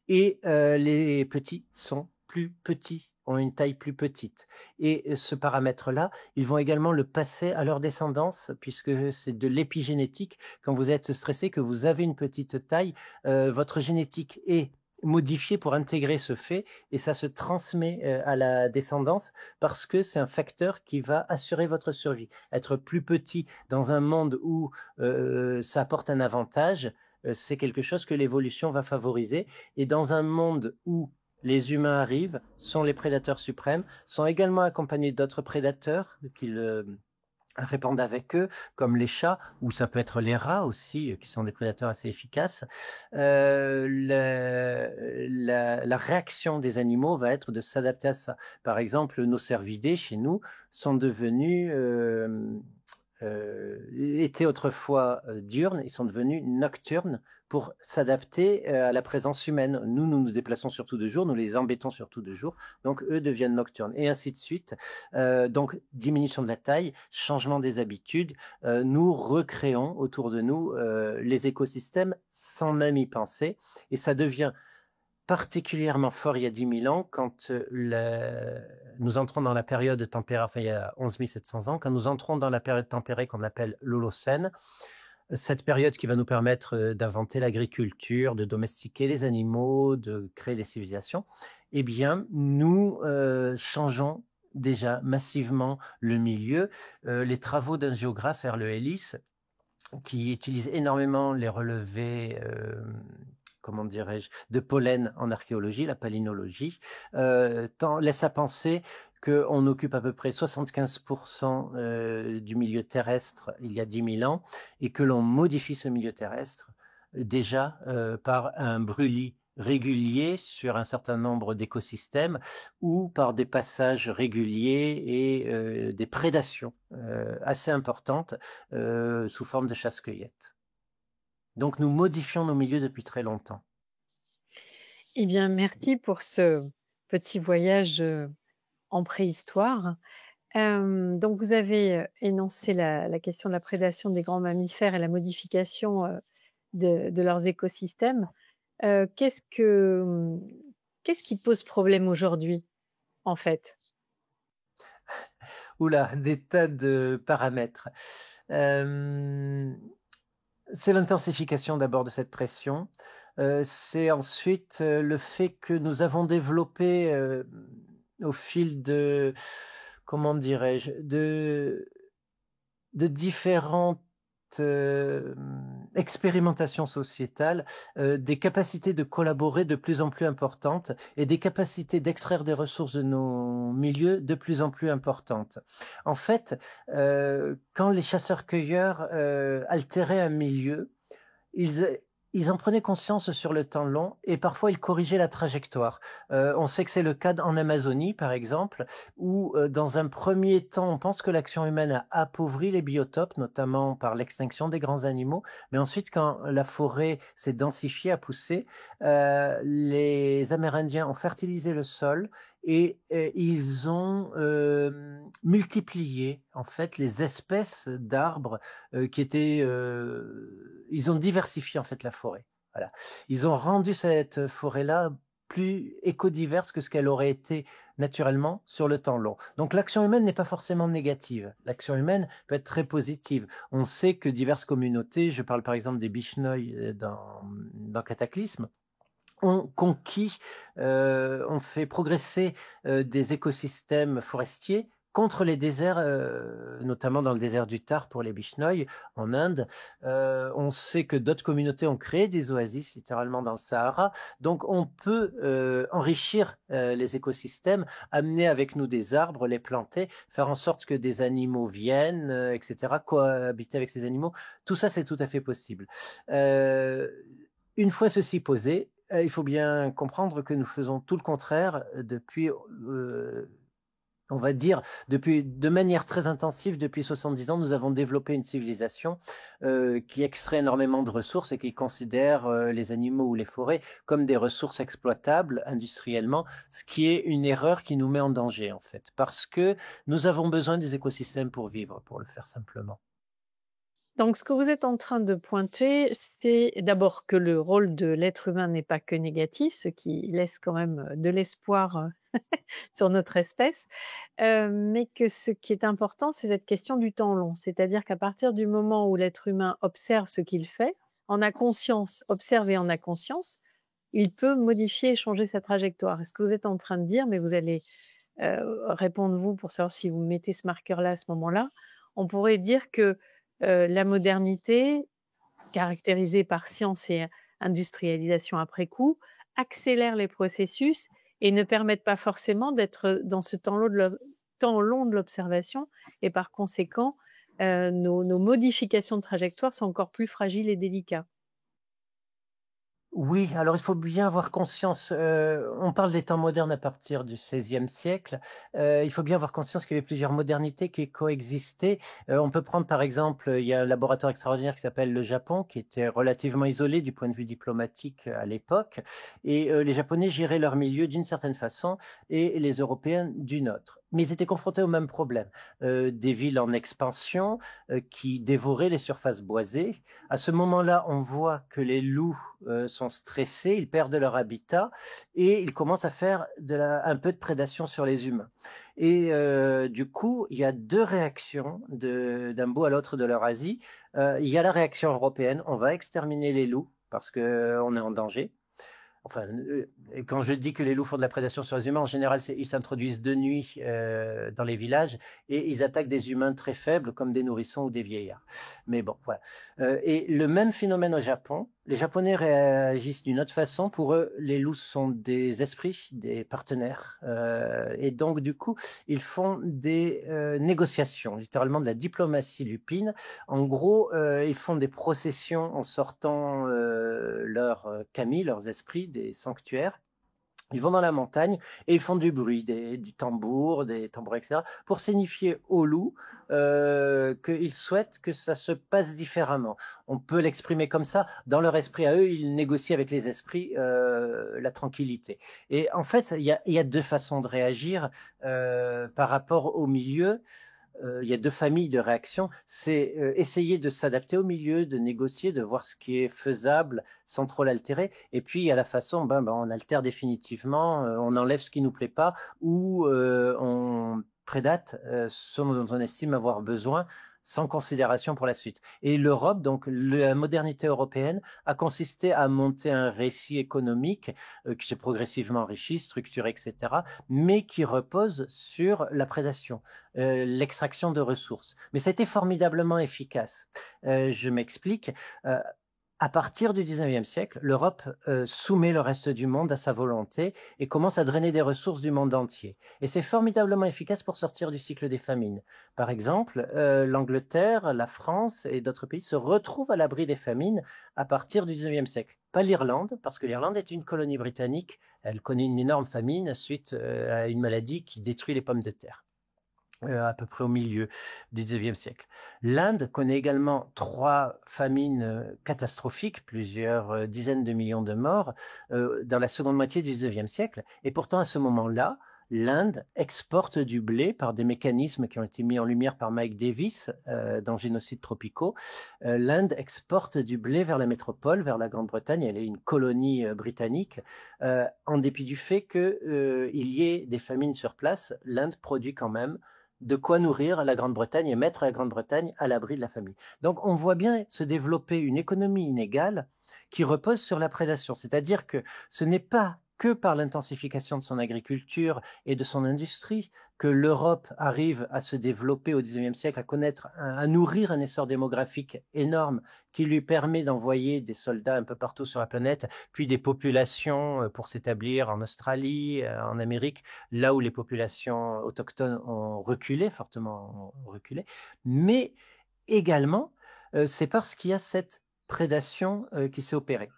Et les petits sont plus petits, ont une taille plus petite. Et ce paramètre-là, ils vont également le passer à leur descendance, puisque c'est de l'épigénétique. Quand vous êtes stressé, que vous avez une petite taille, votre génétique est modifié pour intégrer ce fait et ça se transmet à la descendance parce que c'est un facteur qui va assurer votre survie. Être plus petit dans un monde où ça apporte un avantage, c'est quelque chose que l'évolution va favoriser, et dans un monde où les humains arrivent, sont les prédateurs suprêmes, sont également accompagnés d'autres prédateurs qui répondent avec eux, comme les chats, ou ça peut être les rats aussi, qui sont des prédateurs assez efficaces. La réaction des animaux va être de s'adapter à ça. Par exemple, nos cervidés, chez nous, sont devenus étaient autrefois diurnes, ils sont devenus nocturnes pour s'adapter à la présence humaine. Nous nous déplaçons surtout de jour, nous les embêtons surtout de jour, donc eux deviennent nocturnes, et ainsi de suite. Donc diminution de la taille, changement des habitudes, nous recréons autour de nous les écosystèmes sans même y penser, et ça devient particulièrement fort il y a 10 000 ans quand nous entrons dans la période tempérée, enfin il y a 11 700 ans, quand nous entrons dans la période tempérée qu'on appelle l'Holocène, cette période qui va nous permettre d'inventer l'agriculture, de domestiquer les animaux, de créer des civilisations, eh bien, nous changeons déjà massivement le milieu. Les travaux d'un géographe, Erle Ellis, qui utilise énormément les relevés, comment dirais-je, de pollen en archéologie, la palynologie, laisse à penser qu'on occupe à peu près 75% du milieu terrestre il y a 10 000 ans et que l'on modifie ce milieu terrestre déjà par un brûlis régulier sur un certain nombre d'écosystèmes ou par des passages réguliers et des prédations assez importantes sous forme de chasse-cueillette. Donc nous modifions nos milieux depuis très longtemps. Eh bien, merci pour ce petit voyage en préhistoire. Donc, vous avez énoncé la question de la prédation des grands mammifères et la modification de leurs écosystèmes. Qu'est-ce qui pose problème aujourd'hui, en fait? Oula, des tas de paramètres. C'est l'intensification d'abord de cette pression. C'est ensuite le fait que nous avons développé au fil de, comment dirais-je, de différentes expérimentations sociétales, des capacités de collaborer de plus en plus importantes et des capacités d'extraire des ressources de nos milieux de plus en plus importantes. En fait, quand les chasseurs-cueilleurs altéraient un milieu, ils en prenaient conscience sur le temps long et parfois ils corrigeaient la trajectoire. On sait que c'est le cas en Amazonie, par exemple, où dans un premier temps, on pense que l'action humaine a appauvri les biotopes, notamment par l'extinction des grands animaux, mais ensuite, quand la forêt s'est densifiée, a poussé, les Amérindiens ont fertilisé le sol et ils ont multiplié en fait les espèces d'arbres qui étaient. Ils ont diversifié en fait la forêt. Voilà. Ils ont rendu cette forêt-là plus écodiverse que ce qu'elle aurait été naturellement sur le temps long. Donc l'action humaine n'est pas forcément négative. L'action humaine peut être très positive. On sait que diverses communautés, je parle par exemple des Bishnoï dans Cataclysme, ont conquis, ont fait progresser des écosystèmes forestiers contre les déserts, notamment dans le désert du Thar pour les Bishnoï en Inde. On sait que d'autres communautés ont créé des oasis littéralement dans le Sahara. Donc on peut enrichir les écosystèmes, amener avec nous des arbres, les planter, faire en sorte que des animaux viennent, etc., cohabiter avec ces animaux. Tout ça, c'est tout à fait possible. Une fois ceci posé, il faut bien comprendre que nous faisons tout le contraire depuis, on va dire, de manière très intensive, depuis 70 ans, nous avons développé une civilisation qui extrait énormément de ressources et qui considère les animaux ou les forêts comme des ressources exploitables industriellement, ce qui est une erreur qui nous met en danger, en fait, parce que nous avons besoin des écosystèmes pour vivre, pour le faire simplement. Donc, ce que vous êtes en train de pointer, c'est d'abord que le rôle de l'être humain n'est pas que négatif, ce qui laisse quand même de l'espoir sur notre espèce, mais que ce qui est important, c'est cette question du temps long. C'est-à-dire qu'à partir du moment où l'être humain observe ce qu'il fait, en a conscience, observe et en a conscience, il peut modifier et changer sa trajectoire. Est-ce que vous êtes en train de dire, mais vous allez répondre vous pour savoir si vous mettez ce marqueur-là à ce moment-là, on pourrait dire que la modernité, caractérisée par science et industrialisation après coup, accélère les processus et ne permettent pas forcément d'être dans ce temps long de l'observation et par conséquent, nos modifications de trajectoire sont encore plus fragiles et délicates. Oui, alors il faut bien avoir conscience, on parle des temps modernes à partir du XVIe siècle, il faut bien avoir conscience qu'il y avait plusieurs modernités qui coexistaient. On peut prendre par exemple, il y a un laboratoire extraordinaire qui s'appelle le Japon, qui était relativement isolé du point de vue diplomatique à l'époque, et les Japonais géraient leur milieu d'une certaine façon et les Européens d'une autre. Mais ils étaient confrontés au même problème, des villes en expansion qui dévoraient les surfaces boisées. À ce moment-là, on voit que les loups sont sont stressés, ils perdent leur habitat et ils commencent à faire un peu de prédation sur les humains. Et du coup, il y a deux réactions d'un bout à l'autre de l'Eurasie. Il y a la réaction européenne, on va exterminer les loups parce qu'on est en danger. Enfin, et quand je dis que les loups font de la prédation sur les humains, en général, ils s'introduisent de nuit dans les villages et ils attaquent des humains très faibles comme des nourrissons ou des vieillards. Mais bon, voilà. Et le même phénomène au Japon, les Japonais réagissent d'une autre façon. Pour eux, les loups sont des esprits, des partenaires. Et donc, du coup, ils font des négociations, littéralement de la diplomatie lupine. En gros, ils font des processions en sortant leurs kami, leurs esprits, des sanctuaires. Ils vont dans la montagne et ils font du bruit, du tambour, des tambours, etc., pour signifier aux loups qu'ils souhaitent que ça se passe différemment. On peut l'exprimer comme ça. Dans leur esprit à eux, ils négocient avec les esprits la tranquillité. Et en fait, il y a deux façons de réagir par rapport au milieu. Il y a deux familles de réactions. C'est essayer de s'adapter au milieu, de négocier, de voir ce qui est faisable sans trop l'altérer. Et puis, il y a la façon, on altère définitivement, on enlève ce qui nous plaît pas ou on prédate ce dont on estime avoir besoin sans considération pour la suite. Et l'Europe, donc la modernité européenne, a consisté à monter un récit économique qui s'est progressivement enrichi, structuré, etc., mais qui repose sur la prédation, l'extraction de ressources. Mais ça a été formidablement efficace. Je m'explique. À partir du 19e siècle, l'Europe soumet le reste du monde à sa volonté et commence à drainer des ressources du monde entier. Et c'est formidablement efficace pour sortir du cycle des famines. Par exemple, l'Angleterre, la France et d'autres pays se retrouvent à l'abri des famines à partir du 19e siècle. Pas l'Irlande, parce que l'Irlande est une colonie britannique. Elle connaît une énorme famine suite à une maladie qui détruit les pommes de terre. À peu près au milieu du 19e siècle. L'Inde connaît également 3 famines catastrophiques, plusieurs dizaines de millions de morts dans la seconde moitié du 19e siècle. Et pourtant, à ce moment-là, l'Inde exporte du blé par des mécanismes qui ont été mis en lumière par Mike Davis dans Génocides tropicaux. L'Inde exporte du blé vers la métropole, vers la Grande-Bretagne. Elle est une colonie britannique. En dépit du fait qu'il y ait des famines sur place, l'Inde produit quand même de quoi nourrir la Grande-Bretagne et mettre la Grande-Bretagne à l'abri de la famine. Donc on voit bien se développer une économie inégale qui repose sur la prédation. C'est-à-dire que ce n'est pas que par l'intensification de son agriculture et de son industrie que l'Europe arrive à se développer au XIXe siècle, à connaître, à nourrir un essor démographique énorme qui lui permet d'envoyer des soldats un peu partout sur la planète, puis des populations pour s'établir en Australie, en Amérique, là où les populations autochtones ont reculé, fortement reculé. Mais également, c'est parce qu'il y a cette prédation qui s'est opérée.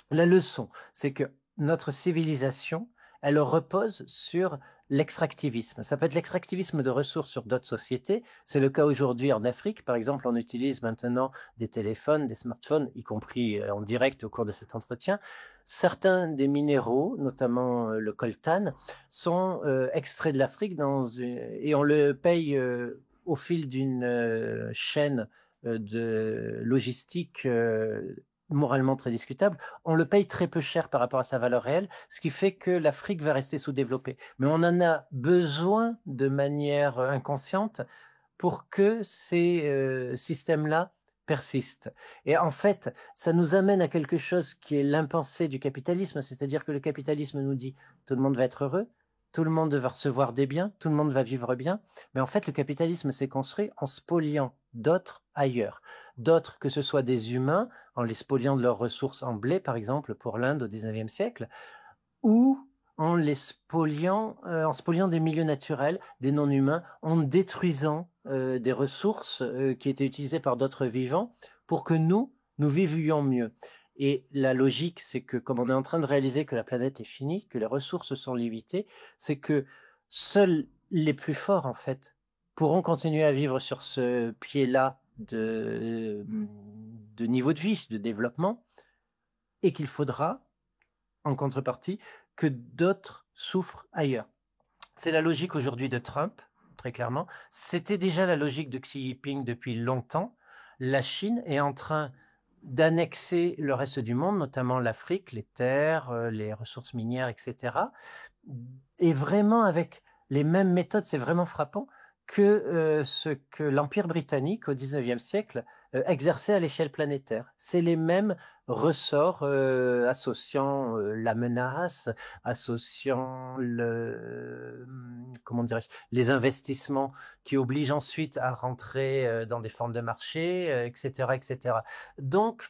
La leçon, c'est que notre civilisation, elle repose sur l'extractivisme. Ça peut être l'extractivisme de ressources sur d'autres sociétés. C'est le cas aujourd'hui en Afrique. Par exemple, on utilise maintenant des téléphones, des smartphones, y compris en direct au cours de cet entretien. Certains des minéraux, notamment le coltan, sont extraits de l'Afrique et on le paye au fil d'une chaîne de logistique moralement très discutable, on le paye très peu cher par rapport à sa valeur réelle, ce qui fait que l'Afrique va rester sous-développée. Mais on en a besoin de manière inconsciente pour que ces systèmes-là persistent. Et en fait, ça nous amène à quelque chose qui est l'impensé du capitalisme, c'est-à-dire que le capitalisme nous dit tout le monde va être heureux, tout le monde va recevoir des biens, tout le monde va vivre bien. Mais en fait, le capitalisme s'est construit en spoliant d'autres ailleurs. D'autres, que ce soit des humains, en les spoliant de leurs ressources en blé, par exemple, pour l'Inde au XIXe siècle, ou en spoliant des milieux naturels, des non-humains, en détruisant des ressources qui étaient utilisées par d'autres vivants pour que nous vivions mieux. Et la logique, c'est que comme on est en train de réaliser que la planète est finie, que les ressources sont limitées, c'est que seuls les plus forts, en fait, pourront continuer à vivre sur ce pied-là de niveau de vie, de développement, et qu'il faudra, en contrepartie, que d'autres souffrent ailleurs. C'est la logique aujourd'hui de Trump, très clairement. C'était déjà la logique de Xi Jinping depuis longtemps. La Chine est en train d'annexer le reste du monde, notamment l'Afrique, les terres, les ressources minières, etc. Et vraiment avec les mêmes méthodes, c'est vraiment frappant, que ce que l'Empire britannique au XIXe siècle exerçait à l'échelle planétaire. C'est les mêmes ressorts associant la menace, associant comment dirais-je, les investissements qui obligent ensuite à rentrer dans des formes de marché, etc., etc. Donc,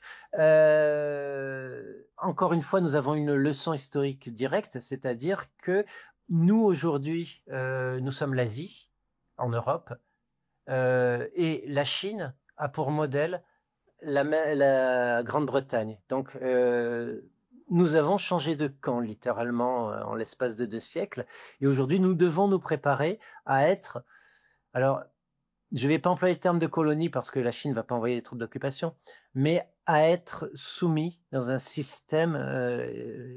encore une fois, nous avons une leçon historique directe, c'est-à-dire que nous, aujourd'hui, nous sommes l'Asie, en Europe, et la Chine a pour modèle la Grande-Bretagne. Donc, nous avons changé de camp, littéralement, en l'espace de 2 siècles. Et aujourd'hui, nous devons nous préparer à être... Alors, je ne vais pas employer le terme de colonie parce que la Chine ne va pas envoyer des troupes d'occupation, mais à être soumis dans un système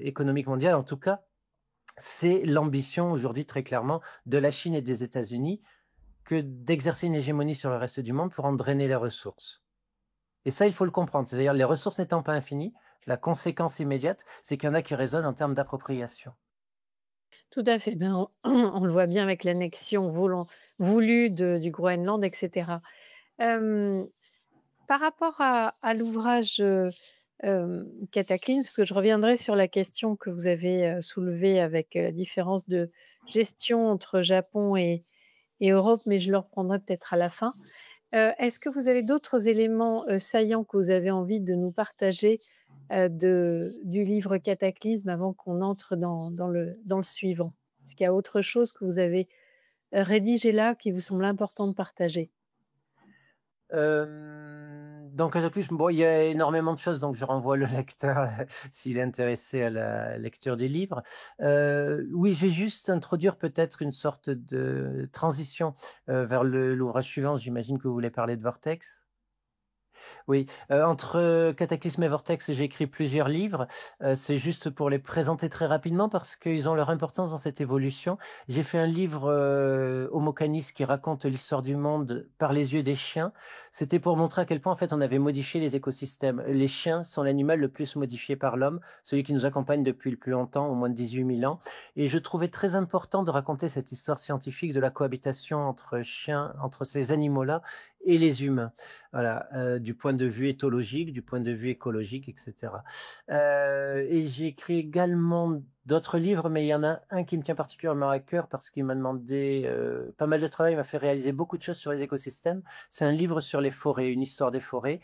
économique mondial. En tout cas, c'est l'ambition aujourd'hui très clairement de la Chine et des États-Unis que d'exercer une hégémonie sur le reste du monde pour en drainer les ressources. Et ça, il faut le comprendre. C'est-à-dire, les ressources n'étant pas infinies, la conséquence immédiate, c'est qu'il y en a qui raisonnent en termes d'appropriation. Tout à fait. Ben, on le voit bien avec l'annexion voulue du Groenland, etc. Par rapport à l'ouvrage Cataclysme, parce que je reviendrai sur la question que vous avez soulevée avec la différence de gestion entre Japon et Europe, mais je le reprendrai peut-être à la fin. Est-ce que vous avez d'autres éléments saillants que vous avez envie de nous partager du livre Cataclysme avant qu'on entre dans le suivant? Est-ce qu'il y a autre chose que vous avez rédigé là qui vous semble important de partager? Dans Cataclysme, bon, il y a énormément de choses, donc je renvoie le lecteur s'il est intéressé à la lecture du livre. Oui, je vais juste introduire peut-être une sorte de transition vers l'ouvrage suivant. J'imagine que vous voulez parler de Vortex. Oui, entre Cataclysme et Vortex, j'ai écrit plusieurs livres. C'est juste pour les présenter très rapidement parce qu'ils ont leur importance dans cette évolution. J'ai fait un livre, Homo Canis, qui raconte l'histoire du monde par les yeux des chiens. C'était pour montrer à quel point, en fait, on avait modifié les écosystèmes. Les chiens sont l'animal le plus modifié par l'homme, celui qui nous accompagne depuis le plus longtemps, au moins de 18 000 ans. Et je trouvais très important de raconter cette histoire scientifique de la cohabitation entre chiens, entre ces animaux-là et les humains. Voilà, du point de vue éthologique, du point de vue écologique, etc. Et j'ai écrit également d'autres livres, mais il y en a un qui me tient particulièrement à cœur parce qu'il m'a demandé pas mal de travail, il m'a fait réaliser beaucoup de choses sur les écosystèmes. C'est un livre sur les forêts, une histoire des forêts,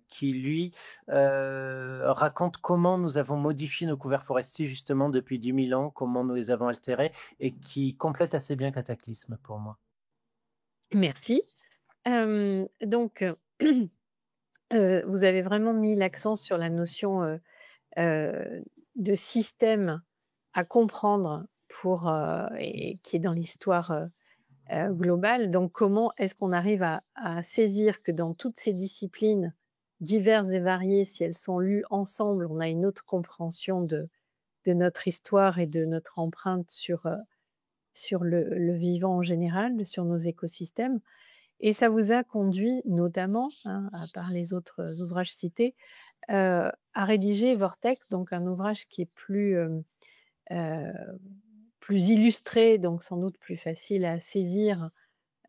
qui lui raconte comment nous avons modifié nos couverts forestiers justement depuis 10 000 ans, comment nous les avons altérés, et qui complète assez bien Cataclysme pour moi. Merci. Donc, vous avez vraiment mis l'accent sur la notion de système à comprendre et qui est dans l'histoire globale. Donc, comment est-ce qu'on arrive à saisir que dans toutes ces disciplines diverses et variées, si elles sont lues ensemble, on a une autre compréhension de notre histoire et de notre empreinte sur le vivant en général, sur nos écosystèmes. Et ça vous a conduit notamment, à part les autres ouvrages cités, à rédiger Vortex, donc un ouvrage qui est plus illustré, donc sans doute plus facile à saisir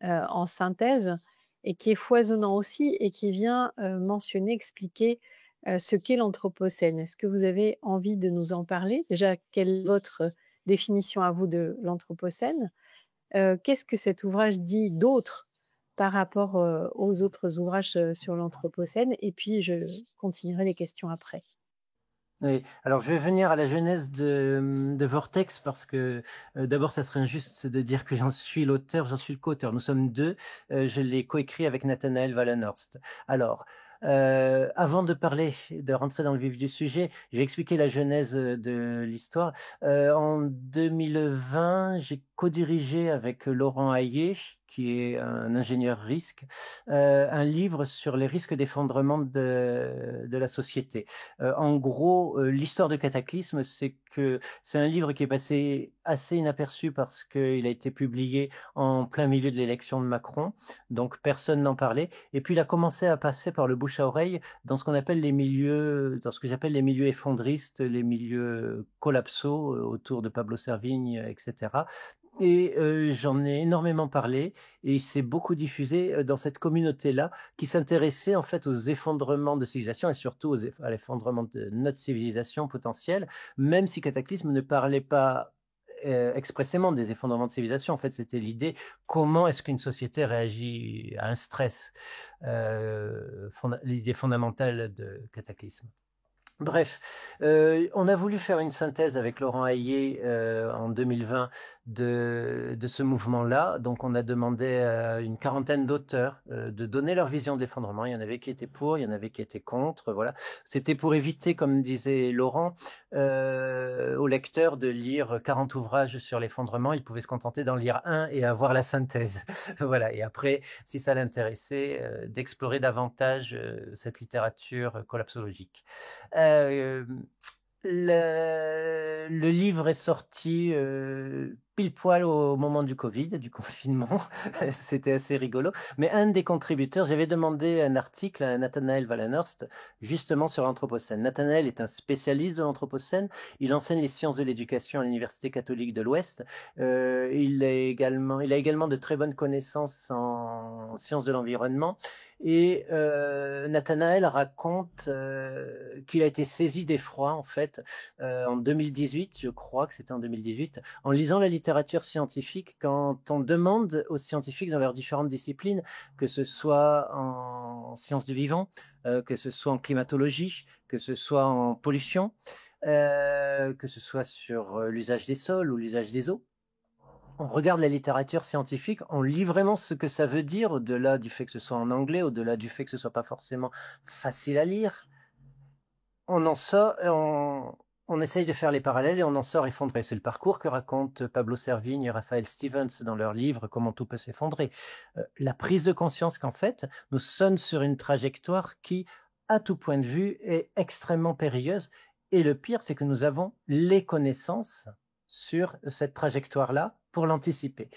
en synthèse, et qui est foisonnant aussi, et qui vient mentionner, expliquer ce qu'est l'Anthropocène. Est-ce que vous avez envie de nous en parler? Déjà, quelle est votre définition à vous de l'Anthropocène? Qu'est-ce que cet ouvrage dit d'autre par rapport aux autres ouvrages sur l'Anthropocène? Et puis, je continuerai les questions après. Oui, alors je vais venir à la genèse de Vortex parce que d'abord, ça serait injuste de dire que j'en suis l'auteur, j'en suis le co-auteur. Nous sommes deux. Je l'ai coécrit avec Nathanaël Wallenhorst. Alors, avant de rentrer dans le vif du sujet, je vais expliquer la genèse de l'histoire. En 2020, j'ai co-dirigé avec Laurent Hayé, qui est un ingénieur risque, un livre sur les risques d'effondrement de la société. En gros, l'histoire de Cataclysme, c'est un livre qui est passé assez inaperçu parce qu'il a été publié en plein milieu de l'élection de Macron, donc personne n'en parlait. Et puis il a commencé à passer par le bouche bouche à oreille dans ce qu'on appelle les milieux, dans ce que j'appelle les milieux effondristes, les milieux collapsaux autour de Pablo Servigne, etc. Et j'en ai énormément parlé et il s'est beaucoup diffusé, dans cette communauté-là qui s'intéressait en fait aux effondrements de civilisation et surtout à l'effondrement de notre civilisation potentielle, même si Cataclysme ne parlait pas, expressément des effondrements de civilisation. En fait, c'était l'idée: comment est-ce qu'une société réagit à un stress? L'idée fondamentale de Cataclysme. Bref, on a voulu faire une synthèse avec Laurent Hayé en 2020 de ce mouvement-là. Donc, on a demandé à une quarantaine d'auteurs de donner leur vision de l'effondrement. Il y en avait qui étaient pour, il y en avait qui étaient contre. Voilà. C'était pour éviter, comme disait Laurent, aux lecteurs de lire 40 ouvrages sur l'effondrement. Ils pouvaient se contenter d'en lire un et avoir la synthèse. Voilà. Et après, si ça l'intéressait, d'explorer davantage cette littérature collapsologique. Le livre est sorti pile poil au moment du Covid, du confinement. C'était assez rigolo. Mais un des contributeurs, j'avais demandé un article à Nathanaël Wallenhorst, justement sur l'Anthropocène. Nathanaël est un spécialiste de l'Anthropocène. Il enseigne les sciences de l'éducation à l'Université catholique de l'Ouest. Il a également de très bonnes connaissances en sciences de l'environnement. Et Nathanaël raconte qu'il a été saisi d'effroi, en fait, en 2018, je crois que c'était en 2018, en lisant la littérature scientifique, quand on demande aux scientifiques dans leurs différentes disciplines, que ce soit en sciences du vivant, que ce soit en climatologie, que ce soit en pollution, que ce soit sur l'usage des sols ou l'usage des eaux, on regarde la littérature scientifique, on lit vraiment ce que ça veut dire, au-delà du fait que ce soit en anglais, au-delà du fait que ce soit pas forcément facile à lire. On en sort, on essaye de faire les parallèles et on en sort effondré. C'est le parcours que racontent Pablo Servigne et Raphaël Stevens dans leur livre Comment tout peut s'effondrer. La prise de conscience qu'en fait, nous sommes sur une trajectoire qui, à tout point de vue, est extrêmement périlleuse. Et le pire, c'est que nous avons les connaissances sur cette trajectoire-là pour l'anticiper.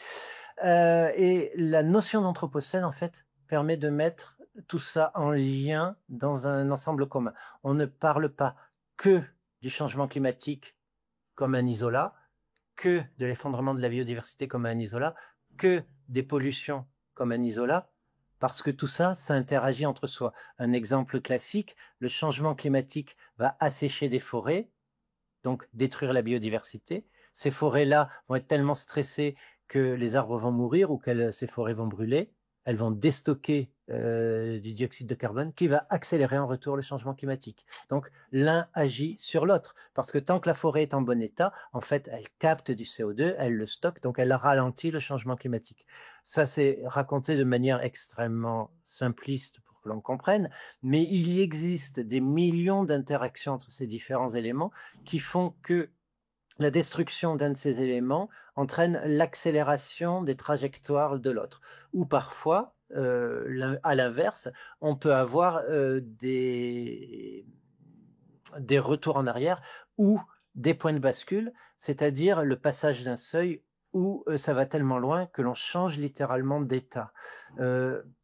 Et la notion d'anthropocène, en fait, permet de mettre tout ça en lien dans un ensemble commun. On ne parle pas que du changement climatique comme un isolat, que de l'effondrement de la biodiversité comme un isolat, que des pollutions comme un isolat, parce que tout ça, ça interagit entre soi. Un exemple classique, le changement climatique va assécher des forêts, donc détruire la biodiversité. Ces forêts-là vont être tellement stressées que les arbres vont mourir ou que ces forêts vont brûler. Elles vont déstocker du dioxyde de carbone qui va accélérer en retour le changement climatique. Donc l'un agit sur l'autre parce que tant que la forêt est en bon état, en fait, elle capte du CO2, elle le stocke, donc elle ralentit le changement climatique. Ça, c'est raconté de manière extrêmement simpliste pour que l'on comprenne, mais il y existe des millions d'interactions entre ces différents éléments qui font que la destruction d'un de ces éléments entraîne l'accélération des trajectoires de l'autre. Ou parfois, à l'inverse, on peut avoir des retours en arrière ou des points de bascule, c'est-à-dire le passage d'un seuil où ça va tellement loin que l'on change littéralement d'état.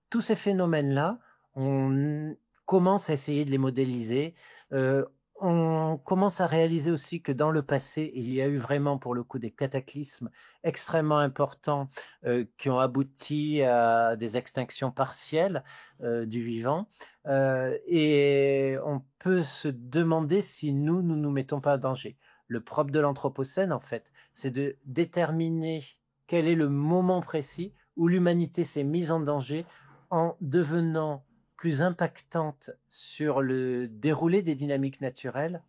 Tous ces phénomènes-là, on commence à essayer de les modéliser. On commence à réaliser aussi que dans le passé, il y a eu vraiment, pour le coup, des cataclysmes extrêmement importants qui ont abouti à des extinctions partielles du vivant. Et on peut se demander si nous nous mettons pas en danger. Le propre de l'Anthropocène, en fait, c'est de déterminer quel est le moment précis où l'humanité s'est mise en danger en devenant plus impactante sur le déroulé des dynamiques naturelles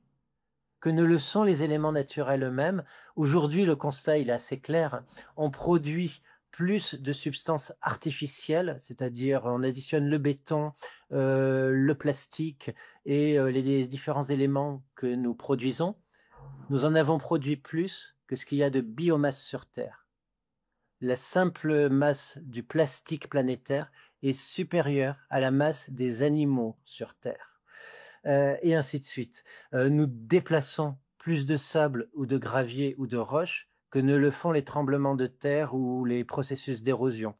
que ne le sont les éléments naturels eux-mêmes. Aujourd'hui, le constat il est assez clair. On produit plus de substances artificielles, c'est-à-dire on additionne le béton, le plastique et les différents éléments que nous produisons. Nous en avons produit plus que ce qu'il y a de biomasse sur Terre. La simple masse du plastique planétaire est supérieure à la masse des animaux sur Terre. Et ainsi de suite. Nous déplaçons plus de sable ou de gravier ou de roches que ne le font les tremblements de terre ou les processus d'érosion.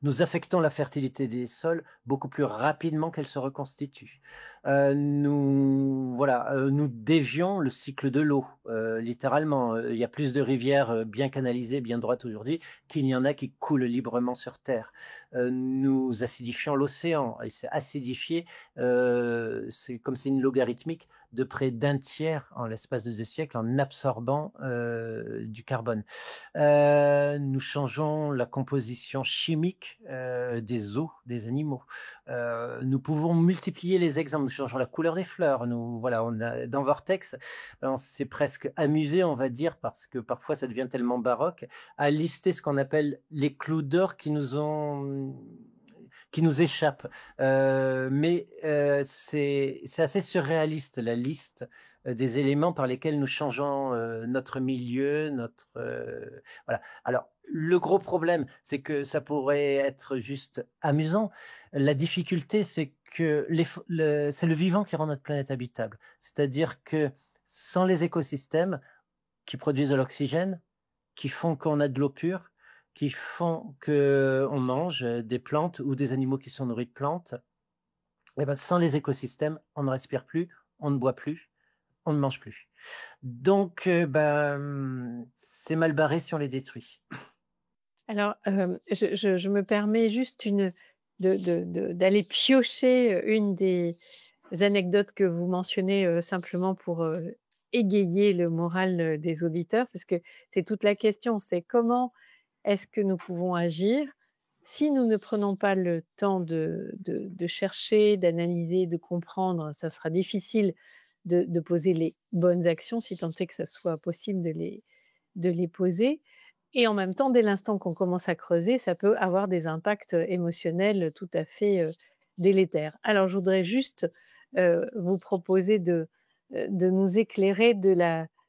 nous affectons la fertilité des sols beaucoup plus rapidement qu'elle se reconstitue. Nous dévions le cycle de l'eau, littéralement. Il y a plus de rivières bien canalisées, bien droites aujourd'hui, qu'il y en a qui coulent librement sur Terre. Nous acidifions l'océan, et c'est acidifié, c'est comme c'est une logarithmique, de près d'un tiers en l'espace de 2 siècles en absorbant du carbone. Nous changeons la composition chimique des eaux des animaux. Nous pouvons multiplier les exemples. Nous changeons la couleur des fleurs. Dans Vortex, on s'est presque amusé, on va dire, parce que parfois ça devient tellement baroque, à lister ce qu'on appelle les clous d'or qui nous échappent. C'est assez surréaliste, la liste des éléments par lesquels nous changeons notre milieu, voilà. Alors, le gros problème, c'est que ça pourrait être juste amusant. La difficulté, c'est que c'est le vivant qui rend notre planète habitable. C'est-à-dire que sans les écosystèmes qui produisent de l'oxygène, qui font qu'on a de l'eau pure, qui font qu'on mange des plantes ou des animaux qui sont nourris de plantes, et ben, sans les écosystèmes, on ne respire plus, on ne boit plus, on ne mange plus. Donc, c'est mal barré si on les détruit. Alors, je me permets juste d'aller piocher une des anecdotes que vous mentionnez simplement pour égayer le moral des auditeurs, parce que c'est toute la question, c'est comment est-ce que nous pouvons agir si nous ne prenons pas le temps de chercher, d'analyser, de comprendre. Ça sera difficile de poser les bonnes actions, si tant est que ça soit possible de les poser. Et en même temps, dès l'instant qu'on commence à creuser, ça peut avoir des impacts émotionnels tout à fait délétères. Alors, je voudrais juste vous proposer de nous éclairer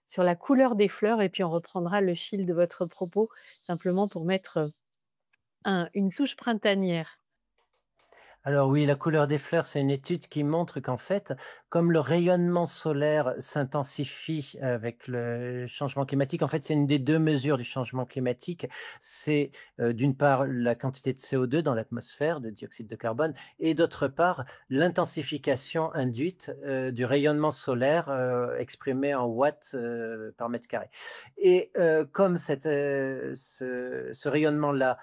sur la couleur des fleurs, et puis on reprendra le fil de votre propos, simplement pour mettre une touche printanière. Alors oui, la couleur des fleurs, c'est une étude qui montre qu'en fait, comme le rayonnement solaire s'intensifie avec le changement climatique, en fait, c'est une des 2 mesures du changement climatique. C'est d'une part la quantité de CO2 dans l'atmosphère, de dioxyde de carbone, et d'autre part l'intensification induite du rayonnement solaire exprimé en watts par mètre carré. Et comme ce rayonnement-là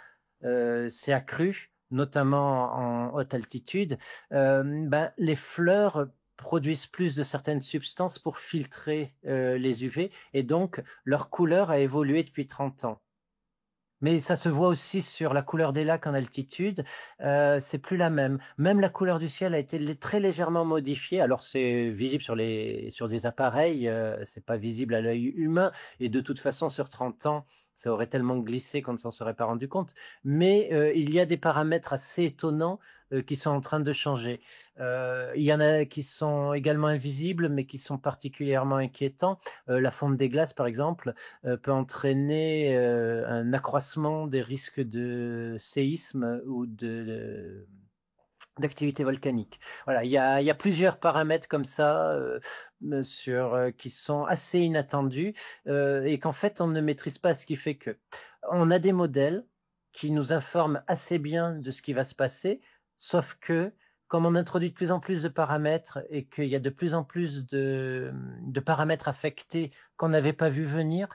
s'est accru, notamment en haute altitude, les fleurs produisent plus de certaines substances pour filtrer les UV, et donc leur couleur a évolué depuis 30 ans. Mais ça se voit aussi sur la couleur des lacs en altitude, c'est plus la même. Même la couleur du ciel a été très légèrement modifiée. Alors c'est visible sur des appareils, c'est pas visible à l'œil humain, et de toute façon sur 30 ans, ça aurait tellement glissé qu'on ne s'en serait pas rendu compte. Mais il y a des paramètres assez étonnants qui sont en train de changer. Il y en a qui sont également invisibles, mais qui sont particulièrement inquiétants. La fonte des glaces, par exemple, peut entraîner un accroissement des risques de séisme ou d'activité volcanique. Voilà, il y a plusieurs paramètres comme ça qui sont assez inattendus et qu'en fait on ne maîtrise pas, ce qui fait que on a des modèles qui nous informent assez bien de ce qui va se passer, sauf que comme on introduit de plus en plus de paramètres et qu'il y a de plus en plus de paramètres affectés qu'on n'avait pas vu venir,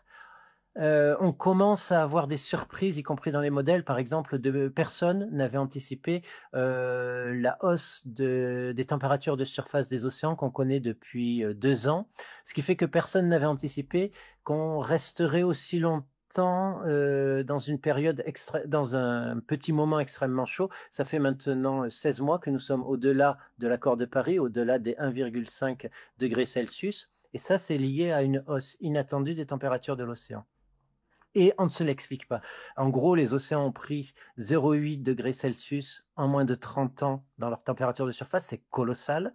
on commence à avoir des surprises, y compris dans les modèles. Par exemple, personne n'avait anticipé la hausse des températures de surface des océans qu'on connaît depuis 2 ans, ce qui fait que personne n'avait anticipé qu'on resterait aussi longtemps dans un petit moment extrêmement chaud. Ça fait maintenant 16 mois que nous sommes au-delà de l'accord de Paris, au-delà des 1,5 degrés Celsius, et ça, c'est lié à une hausse inattendue des températures de l'océan. Et on ne se l'explique pas. En gros, les océans ont pris 0,8 degrés Celsius en moins de 30 ans dans leur température de surface. C'est colossal,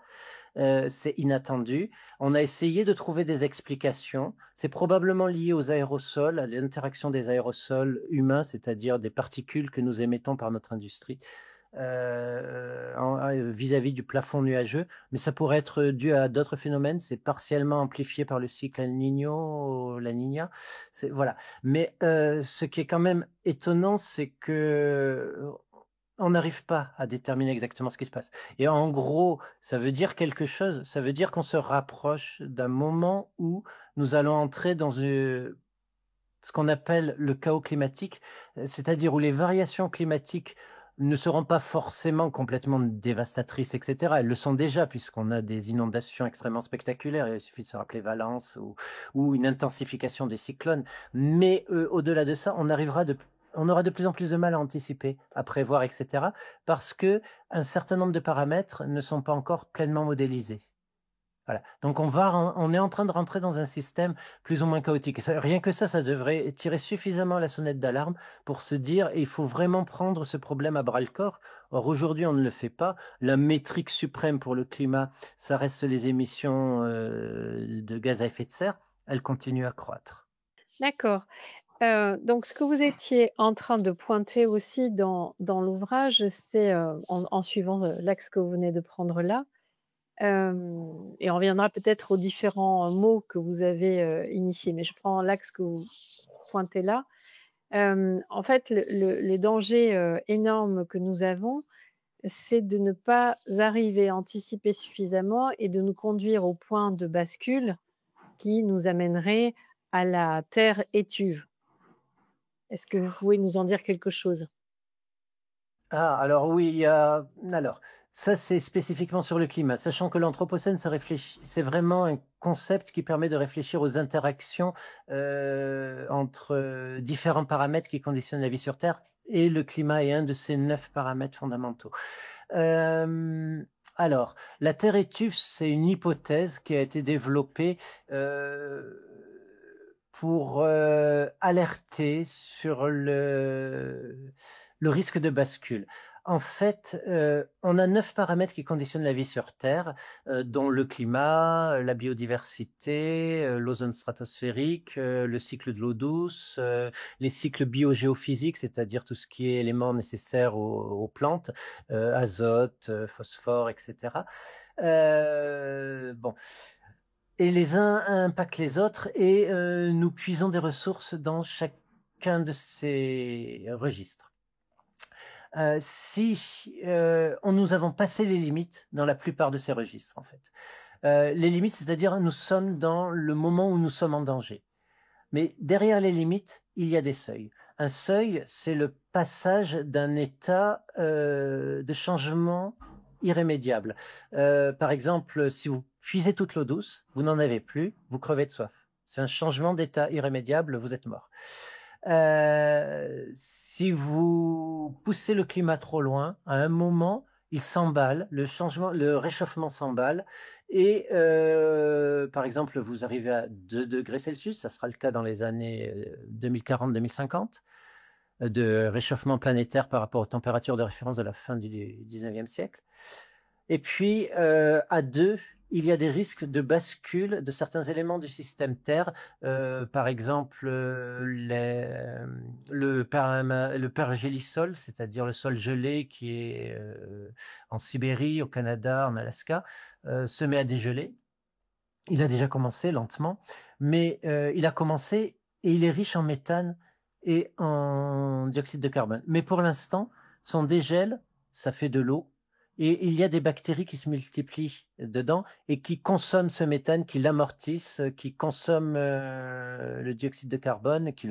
c'est inattendu. On a essayé de trouver des explications. C'est probablement lié aux aérosols, à l'interaction des aérosols humains, c'est-à-dire des particules que nous émettons par notre industrie vis-à-vis du plafond nuageux, mais ça pourrait être dû à d'autres phénomènes. C'est partiellement amplifié par le cycle El Niño, la Niña. Voilà. Mais ce qui est quand même étonnant, c'est que on n'arrive pas à déterminer exactement ce qui se passe. Et en gros, ça veut dire quelque chose, ça veut dire qu'on se rapproche d'un moment où nous allons entrer dans ce qu'on appelle le chaos climatique, c'est-à-dire où les variations climatiques ne seront pas forcément complètement dévastatrices, etc. Elles le sont déjà, puisqu'on a des inondations extrêmement spectaculaires. Il suffit de se rappeler Valence ou une intensification des cyclones. Mais au-delà de ça, on aura de plus en plus de mal à anticiper, à prévoir, etc. Parce que un certain nombre de paramètres ne sont pas encore pleinement modélisés. Voilà. Donc on est en train de rentrer dans un système plus ou moins chaotique. Rien que ça devrait tirer suffisamment la sonnette d'alarme pour se dire il faut vraiment prendre ce problème à bras-le-corps. Or aujourd'hui on ne le fait pas. La métrique suprême pour le climat, ça reste les émissions de gaz à effet de serre. Elles continuent à croître. D'accord. Donc ce que vous étiez en train de pointer aussi dans l'ouvrage, c'est, en suivant, l'axe que vous venez de prendre là, et on reviendra peut-être aux différents mots que vous avez, initiés, mais je prends l'axe que vous pointez là. En fait, les dangers, énormes que nous avons, c'est de ne pas arriver à anticiper suffisamment et de nous conduire au point de bascule qui nous amènerait à la terre étuve. Est-ce que vous pouvez nous en dire quelque chose? Ah, alors oui, alors ça c'est spécifiquement sur le climat, sachant que l'anthropocène, c'est vraiment un concept qui permet de réfléchir aux interactions entre différents paramètres qui conditionnent la vie sur Terre, et le climat est un de ces 9 paramètres fondamentaux. Alors, la Terre étuve, c'est une hypothèse qui a été développée pour alerter sur le risque de bascule. En fait, on a 9 paramètres qui conditionnent la vie sur Terre, dont le climat, la biodiversité, l'ozone stratosphérique, le cycle de l'eau douce, les cycles biogéophysiques, c'est-à-dire tout ce qui est éléments nécessaires aux plantes, azote, phosphore, etc. Bon. Et les uns impactent les autres et nous puisons des ressources dans chacun de ces registres. Nous avons passé les limites dans la plupart de ces registres, en fait. Les limites, c'est-à-dire nous sommes dans le moment où nous sommes en danger. Mais derrière les limites, il y a des seuils. Un seuil, c'est le passage d'un état de changement irrémédiable. Par exemple, si vous puisez toute l'eau douce, vous n'en avez plus, vous crevez de soif. C'est un changement d'état irrémédiable, vous êtes mort. Si vous poussez le climat trop loin, à un moment, il s'emballe, le réchauffement s'emballe, et par exemple, vous arrivez à 2 degrés Celsius, ça sera le cas dans les années 2040-2050, de réchauffement planétaire par rapport aux températures de référence de la fin du 19e siècle. Et puis, à 2, il y a des risques de bascule de certains éléments du système Terre, par exemple le pergélisol, c'est-à-dire le sol gelé qui est en Sibérie, au Canada, en Alaska, se met à dégeler. Il a déjà commencé lentement, mais il a commencé et il est riche en méthane et en dioxyde de carbone. Mais pour l'instant, son dégel, ça fait de l'eau. Et il y a des bactéries qui se multiplient dedans et qui consomment ce méthane, qui l'amortissent, qui consomment le dioxyde de carbone, qui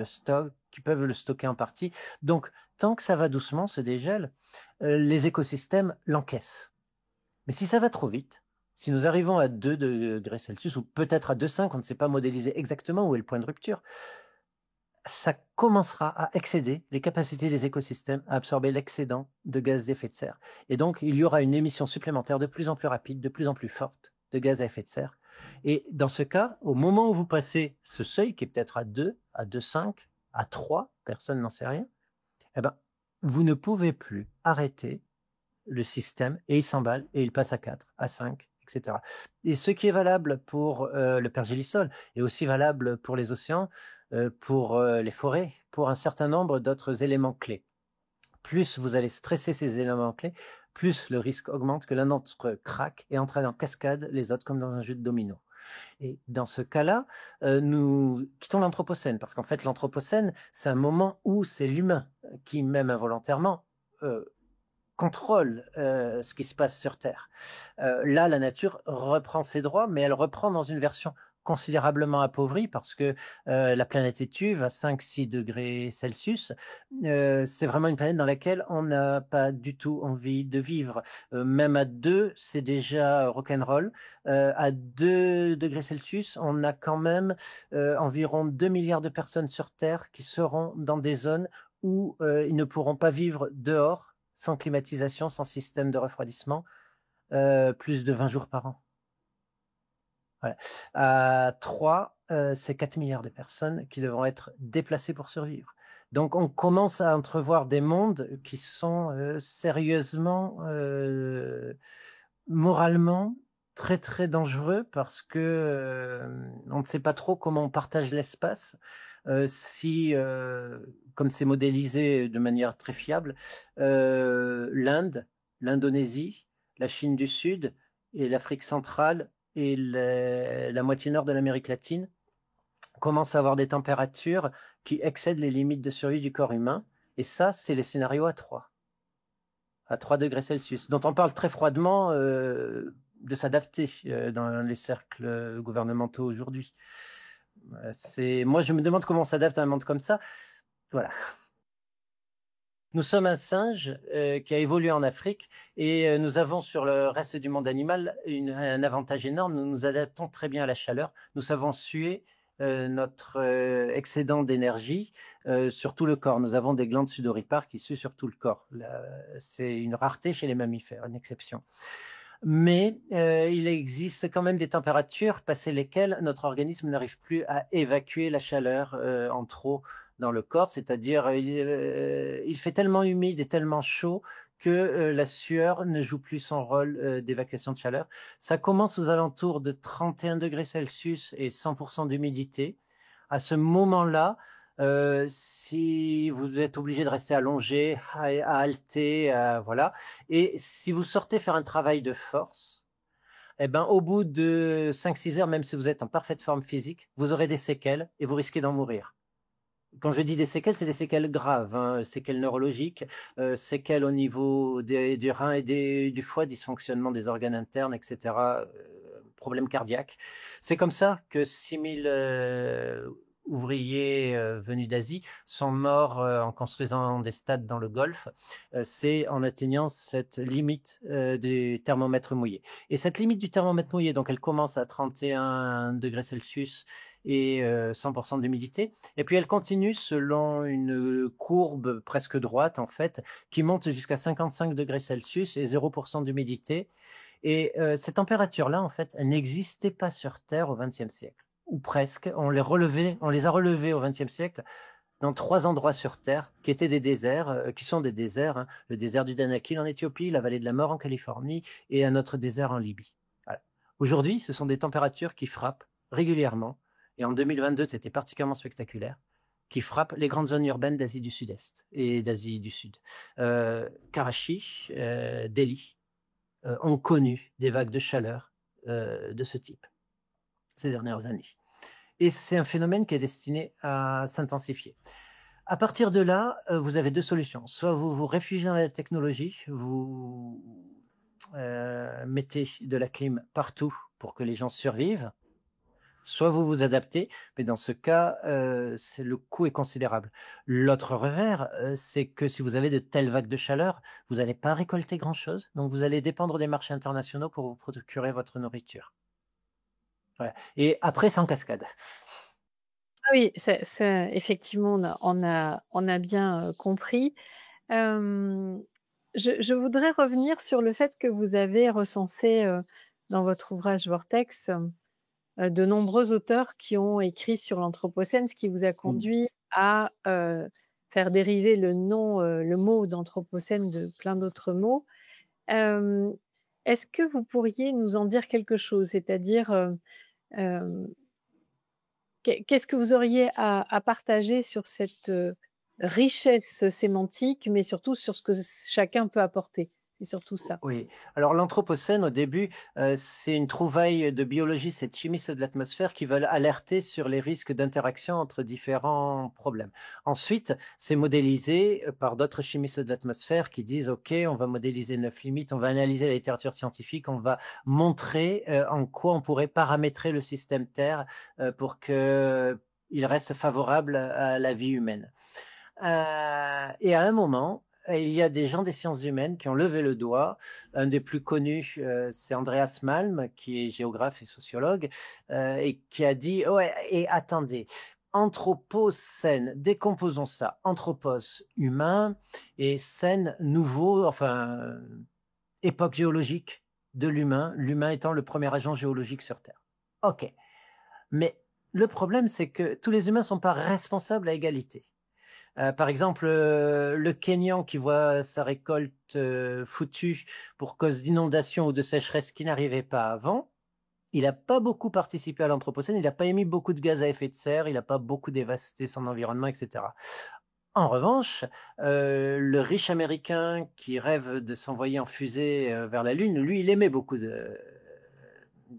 peuvent le stocker en partie. Donc, tant que ça va doucement, ce dégel, les écosystèmes l'encaissent. Mais si ça va trop vite, si nous arrivons à 2 degrés Celsius, ou peut-être à 2,5, on ne sait pas modéliser exactement où est le point de rupture, ça commencera à excéder les capacités des écosystèmes à absorber l'excédent de gaz d'effet de serre. Et donc, il y aura une émission supplémentaire de plus en plus rapide, de plus en plus forte de gaz à effet de serre. Et dans ce cas, au moment où vous passez ce seuil, qui est peut-être à 2, à 2,5, à 3, personne n'en sait rien, eh ben, vous ne pouvez plus arrêter le système et il s'emballe et il passe à 4, à 5, etc. Et ce qui est valable pour le pergélisol est aussi valable pour les océans, pour les forêts, pour un certain nombre d'autres éléments clés. Plus vous allez stresser ces éléments clés, plus le risque augmente que l'un d'entre eux craque et entraîne en cascade les autres comme dans un jeu de domino. Et dans ce cas-là, nous quittons l'anthropocène, parce qu'en fait l'anthropocène, c'est un moment où c'est l'humain qui, même involontairement, contrôle ce qui se passe sur Terre. Là, la nature reprend ses droits, mais elle reprend dans une version considérablement appauvrie parce que la planète étuve à 5-6 degrés Celsius. C'est vraiment une planète dans laquelle on n'a pas du tout envie de vivre. Même à 2, c'est déjà rock'n'roll. À 2 degrés Celsius, on a quand même environ 2 milliards de personnes sur Terre qui seront dans des zones où ils ne pourront pas vivre dehors, sans climatisation, sans système de refroidissement, plus de 20 jours par an. Voilà. À 3, c'est 4 milliards de personnes qui devront être déplacées pour survivre. Donc on commence à entrevoir des mondes qui sont sérieusement, moralement, très très dangereux parce que on ne sait pas trop comment on partage l'espace. Si, comme c'est modélisé de manière très fiable, l'Inde, l'Indonésie, la Chine du Sud et l'Afrique centrale et la moitié nord de l'Amérique latine commencent à avoir des températures qui excèdent les limites de survie du corps humain. Et ça, c'est les scénarios à 3 degrés Celsius, dont on parle très froidement de s'adapter dans les cercles gouvernementaux aujourd'hui. Moi, je me demande comment on s'adapte à un monde comme ça. Voilà. Nous sommes un singe qui a évolué en Afrique et nous avons sur le reste du monde animal un avantage énorme. Nous nous adaptons très bien à la chaleur. Nous savons suer notre excédent d'énergie sur tout le corps. Nous avons des glandes sudoripares qui suent sur tout le corps. C'est une rareté chez les mammifères, une exception. Mais il existe quand même des températures passées lesquelles notre organisme n'arrive plus à évacuer la chaleur en trop dans le corps, c'est-à-dire il fait tellement humide et tellement chaud que la sueur ne joue plus son rôle d'évacuation de chaleur. Ça commence aux alentours de 31 degrés Celsius et 100% d'humidité. À ce moment-là, si vous êtes obligé de rester allongé, à halter, voilà, et si vous sortez faire un travail de force, eh ben, au bout de 5-6 heures, même si vous êtes en parfaite forme physique, vous aurez des séquelles et vous risquez d'en mourir. Quand je dis des séquelles, c'est des séquelles graves, hein, séquelles neurologiques, séquelles au niveau du rein et du foie, dysfonctionnement des organes internes, etc., problèmes cardiaques. C'est comme ça que 6000 ouvriers venus d'Asie sont morts en construisant des stades dans le Golfe. C'est en atteignant cette limite du thermomètre mouillé. Et cette limite du thermomètre mouillé, donc elle commence à 31 degrés Celsius et 100% d'humidité. Et puis elle continue selon une courbe presque droite, en fait, qui monte jusqu'à 55 degrés Celsius et 0% d'humidité. Et ces températures-là, en fait, elles n'existaient pas sur Terre au XXe siècle, ou presque. On les a relevées au XXe siècle dans 3 endroits sur Terre qui étaient des déserts, qui sont des déserts, hein, le désert du Danakil en Éthiopie, la vallée de la Mort en Californie et un autre désert en Libye. Voilà. Aujourd'hui, ce sont des températures qui frappent régulièrement, et en 2022, c'était particulièrement spectaculaire, qui frappent les grandes zones urbaines d'Asie du Sud-Est et d'Asie du Sud. Karachi, Delhi ont connu des vagues de chaleur de ce type ces dernières années. Et c'est un phénomène qui est destiné à s'intensifier. À partir de là, vous avez 2 solutions. Soit vous vous réfugiez dans la technologie, vous mettez de la clim partout pour que les gens survivent, soit vous vous adaptez, mais dans ce cas, le coût est considérable. L'autre revers, c'est que si vous avez de telles vagues de chaleur, vous n'allez pas récolter grand-chose, donc vous allez dépendre des marchés internationaux pour vous procurer votre nourriture. Voilà. Et après, c'est en cascade. Ah oui, effectivement, on a bien compris. Je voudrais revenir sur le fait que vous avez recensé dans votre ouvrage Vortex de nombreux auteurs qui ont écrit sur l'Anthropocène, ce qui vous a conduit à faire dériver le mot d'Anthropocène de plein d'autres mots. Est-ce que vous pourriez nous en dire quelque chose? C'est-à-dire, qu'est-ce que vous auriez à partager sur cette richesse sémantique, mais surtout sur ce que chacun peut apporter? C'est surtout ça. Oui. Alors l'anthropocène, au début, c'est une trouvaille de biologistes et de chimistes de l'atmosphère qui veulent alerter sur les risques d'interaction entre différents problèmes. Ensuite, c'est modélisé par d'autres chimistes de l'atmosphère qui disent: «OK, on va modéliser 9 limites, on va analyser la littérature scientifique, on va montrer, en quoi on pourrait paramétrer le système Terre, pour qu'il reste favorable à la vie humaine». Et à un moment, il y a des gens des sciences humaines qui ont levé le doigt. Un des plus connus, c'est Andreas Malm, qui est géographe et sociologue, et qui a dit: «Ouais, et attendez, anthropocène, décomposons ça. Anthropos, humain, et cène, nouveau, enfin, époque géologique de l'humain, l'humain étant le premier agent géologique sur Terre». OK. Mais le problème, c'est que tous les humains ne sont pas responsables à égalité. Par exemple, le Kényan qui voit sa récolte, foutue pour cause d'inondations ou de sécheresse qui n'arrivait pas avant, il n'a pas beaucoup participé à l'anthropocène, il n'a pas émis beaucoup de gaz à effet de serre, il n'a pas beaucoup dévasté son environnement, et cetera. En revanche, le riche américain qui rêve de s'envoyer en fusée, vers la Lune, lui, il émet beaucoup de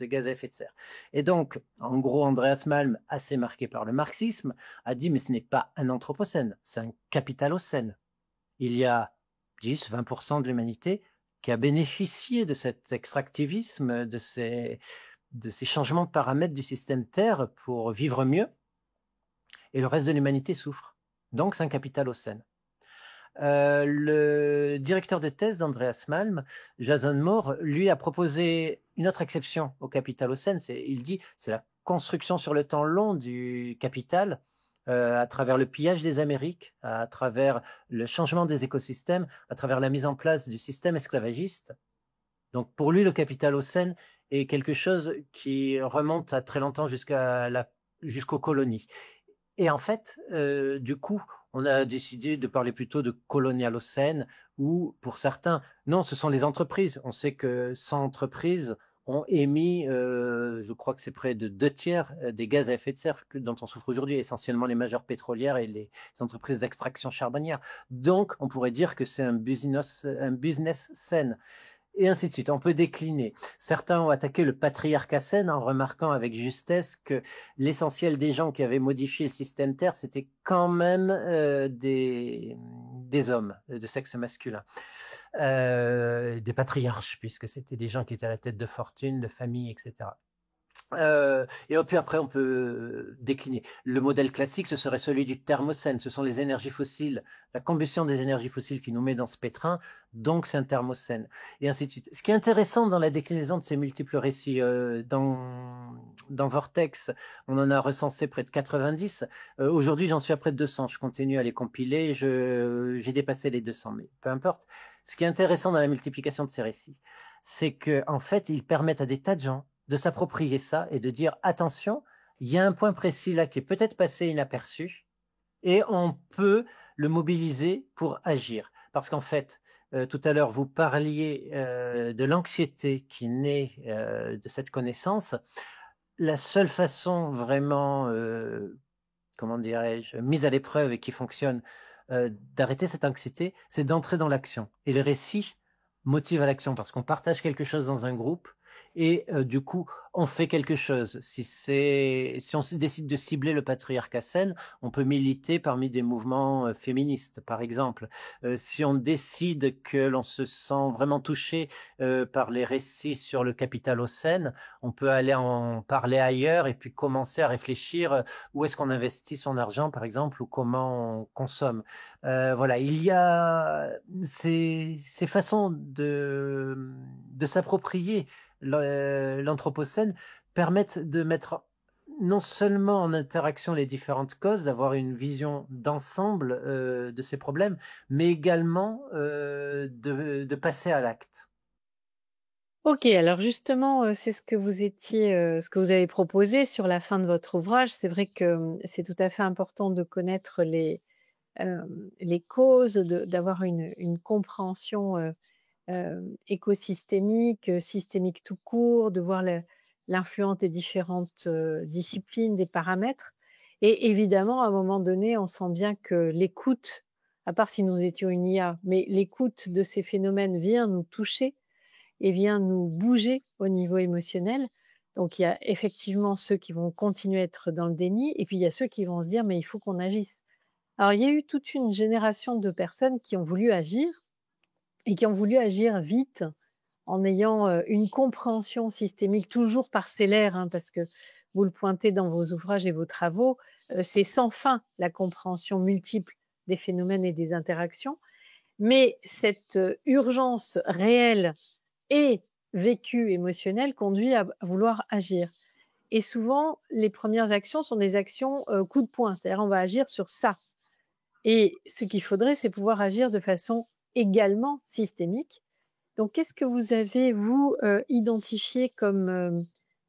gaz à effet de serre. Et donc, en gros, Andreas Malm, assez marqué par le marxisme, a dit: mais ce n'est pas un anthropocène, c'est un capitalocène. Il y a 10-20% de l'humanité qui a bénéficié de cet extractivisme, de ces changements de paramètres du système Terre pour vivre mieux, et le reste de l'humanité souffre. Donc, c'est un capitalocène. Le directeur de thèse d'Andreas Malm, Jason Moore, lui a proposé une autre exception au capitalocène. Il dit: c'est la construction sur le temps long du capital, à travers le pillage des Amériques, à travers le changement des écosystèmes, à travers la mise en place du système esclavagiste. Donc pour lui, le capitalocène est quelque chose qui remonte à très longtemps jusqu'aux colonies. Et en fait, du coup, on a décidé de parler plutôt de colonialocène, ou pour certains, non, ce sont les entreprises. On sait que 100 entreprises ont émis, je crois que c'est près de 2 tiers des gaz à effet de serre dont on souffre aujourd'hui, essentiellement les majeures pétrolières et les entreprises d'extraction charbonnière. Donc, on pourrait dire que c'est un business sain. Et ainsi de suite. On peut décliner. Certains ont attaqué le patriarcat sain en remarquant avec justesse que l'essentiel des gens qui avaient modifié le système Terre, c'était quand même des hommes de sexe masculin, des patriarches, puisque c'était des gens qui étaient à la tête de fortune, de famille, etc. Et puis après, on peut décliner. Le modèle classique, ce serait celui du thermocène. Ce sont les énergies fossiles, la combustion des énergies fossiles qui nous met dans ce pétrin, donc c'est un thermocène, et ainsi de suite. Ce qui est intéressant dans la déclinaison de ces multiples récits, dans Vortex, on en a recensé près de 90. Aujourd'hui, j'en suis à près de 200. Je continue à les compiler. J'ai dépassé les 200, mais peu importe. Ce qui est intéressant dans la multiplication de ces récits, c'est qu'en fait, ils permettent à des tas de gens de s'approprier ça et de dire: attention, il y a un point précis là qui est peut-être passé inaperçu, et on peut le mobiliser pour agir. Parce qu'en fait, tout à l'heure, vous parliez de l'anxiété qui naît de cette connaissance. La seule façon vraiment, comment dirais-je, mise à l'épreuve et qui fonctionne, d'arrêter cette anxiété, c'est d'entrer dans l'action. Et le récit motive à l'action parce qu'on partage quelque chose dans un groupe, et du coup, on fait quelque chose. Si on décide de cibler le patriarcat sain, on peut militer parmi des mouvements féministes, par exemple. Si on décide que l'on se sent vraiment touché par les récits sur le capitalocène, on peut aller en parler ailleurs et puis commencer à réfléchir où est-ce qu'on investit son argent, par exemple, ou comment on consomme. Voilà, il y a ces façons de s'approprier l'anthropocène, permettent de mettre non seulement en interaction les différentes causes, d'avoir une vision d'ensemble de ces problèmes, mais également de passer à l'acte. Ok, alors justement, c'est ce que ce que vous avez proposé sur la fin de votre ouvrage. C'est vrai que c'est tout à fait important de connaître les causes, d'avoir une compréhension écosystémique, systémique tout court, de voir l'influence des différentes disciplines, des paramètres. Et évidemment, à un moment donné, on sent bien que l'écoute à part si nous étions une IA, mais l'écoute de ces phénomènes vient nous toucher et vient nous bouger au niveau émotionnel. Donc, il y a effectivement ceux qui vont continuer à être dans le déni et puis il y a ceux qui vont se dire: «Mais il faut qu'on agisse». Alors, il y a eu toute une génération de personnes qui ont voulu agir et qui ont voulu agir vite en ayant, une compréhension systémique toujours parcellaire, hein, parce que vous le pointez dans vos ouvrages et vos travaux, c'est sans fin la compréhension multiple des phénomènes et des interactions. Mais cette, urgence réelle et vécue émotionnelle conduit à vouloir agir. Et souvent, les premières actions sont des actions, coup de poing, c'est-à-dire on va agir sur ça. Et ce qu'il faudrait, c'est pouvoir agir de façon également systémique. Donc, qu'est-ce que vous avez, vous, identifié comme,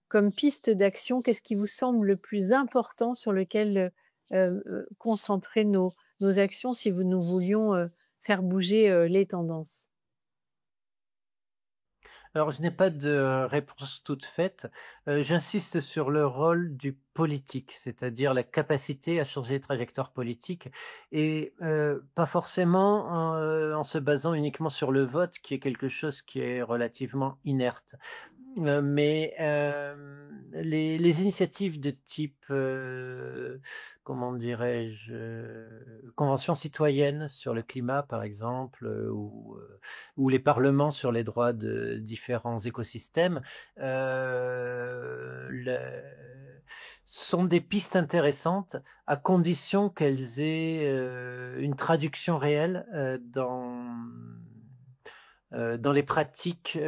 comme piste d'action? Qu'est-ce qui vous semble le plus important sur lequel, concentrer nos actions si nous voulions, faire bouger, les tendances? Alors, je n'ai pas de réponse toute faite. J'insiste sur le rôle du politique, c'est-à-dire la capacité à changer les trajectoires politiques et pas forcément en se basant uniquement sur le vote, qui est quelque chose qui est relativement inerte. Mais les initiatives de type, comment dirais-je? Conventions cititoyennes sur le climat, par exemple, ou les parlements sur les droits de différents écosystèmes, le sont des pistes intéressantes à condition qu'elles aient, une traduction réelle, dans les pratiques,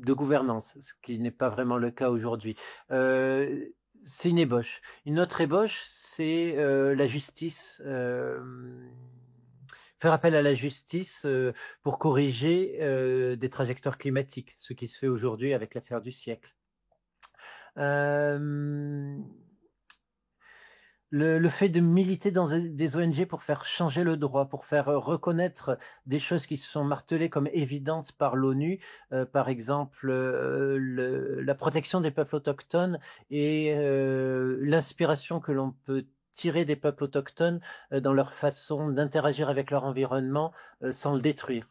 de gouvernance, ce qui n'est pas vraiment le cas aujourd'hui. C'est une ébauche. Une autre ébauche, c'est, la justice, faire appel à la justice, pour corriger, des trajectoires climatiques, ce qui se fait aujourd'hui avec l'affaire du siècle. Hem le fait de militer dans des ONG pour faire changer le droit, pour faire, reconnaître des choses qui sont martelées comme évidentes par l'ONU, par exemple, la protection des peuples autochtones et l'inspiration que l'on peut tirer des peuples autochtones, dans leur façon d'interagir avec leur environnement, sans le détruire.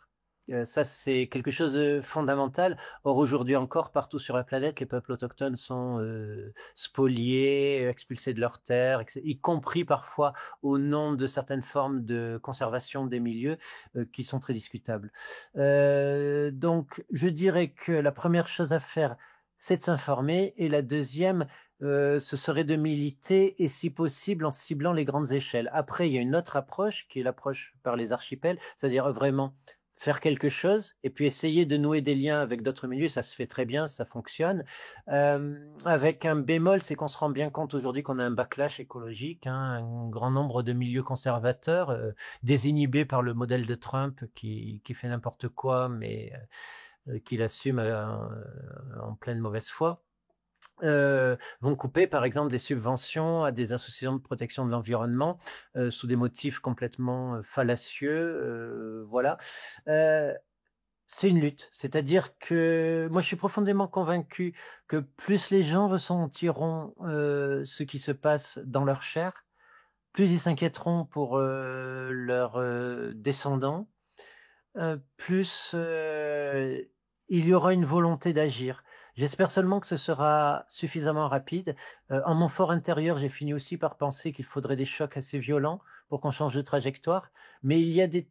Ça, c'est quelque chose de fondamental. Or, aujourd'hui encore, partout sur la planète, les peuples autochtones sont, spoliés, expulsés de leurs terres, y compris parfois au nom de certaines formes de conservation des milieux, qui sont très discutables. Donc je dirais que la première chose à faire, c'est de s'informer et la deuxième, ce serait de militer et si possible en ciblant les grandes échelles. Après, il y a une autre approche qui est l'approche par les archipels, c'est-à-dire vraiment faire quelque chose et puis essayer de nouer des liens avec d'autres milieux, ça se fait très bien, ça fonctionne. Avec un bémol, c'est qu'on se rend bien compte aujourd'hui qu'on a un backlash écologique, hein, un grand nombre de milieux conservateurs, désinhibés par le modèle de Trump qui fait n'importe quoi, mais qu'il assume en pleine mauvaise foi. Vont couper par exemple des subventions à des associations de protection de l'environnement, sous des motifs complètement, fallacieux, voilà. Heu, c'est une lutte, c'est-à-dire que moi je suis profondément convaincu que plus les gens ressentiront, ce qui se passe dans leur chair, plus ils s'inquiéteront pour, leurs, descendants, plus, il y aura une volonté d'agir. J'espère seulement que ce sera suffisamment rapide. En mon fort intérieur, j'ai fini aussi par penser qu'il faudrait des chocs assez violents pour qu'on change de trajectoire, mais il y a des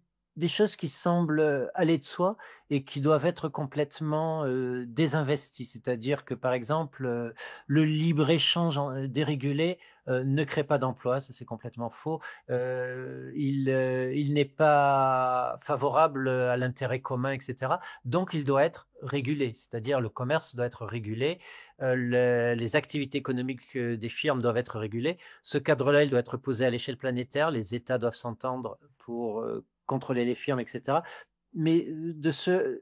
choses qui semblent, aller de soi et qui doivent être complètement, désinvesties. C'est-à-dire que, par exemple, le libre-échange dérégulé, ne crée pas d'emplois, ça c'est complètement faux. Il n'est pas favorable à l'intérêt commun, etc. Donc il doit être régulé, c'est-à-dire le commerce doit être régulé, les activités économiques des firmes doivent être régulées. Ce cadre-là, il doit être posé à l'échelle planétaire, les États doivent s'entendre pour contrôler les firmes, etc. Mais de ces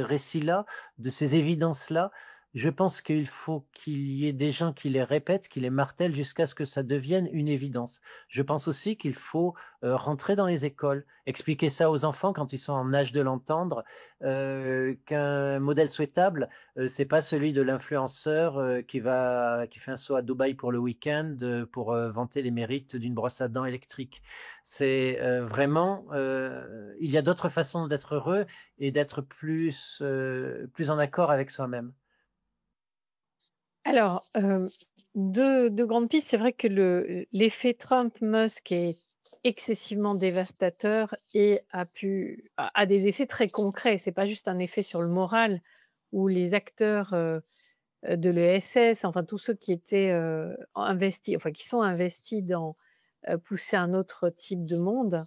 récits-là, de ces évidences-là, Je pense qu'il faut qu'il y ait des gens qui les répètent, qui les martèlent jusqu'à ce que ça devienne une évidence. Je pense aussi qu'il faut, rentrer dans les écoles, expliquer ça aux enfants quand ils sont en âge de l'entendre, qu'un modèle souhaitable, c'est pas celui de l'influenceur, qui fait un saut à Dubaï pour le week-end, pour, vanter les mérites d'une brosse à dents électrique. C'est, vraiment, il y a d'autres façons d'être heureux et d'être plus en accord avec soi-même. Alors, 2 grandes pistes. C'est vrai que l'effet Trump-Musk est excessivement dévastateur et a des effets très concrets. C'est pas juste un effet sur le moral où les acteurs, de l'ESS, enfin tous ceux qui étaient, investis, enfin qui sont investis dans, pousser un autre type de monde,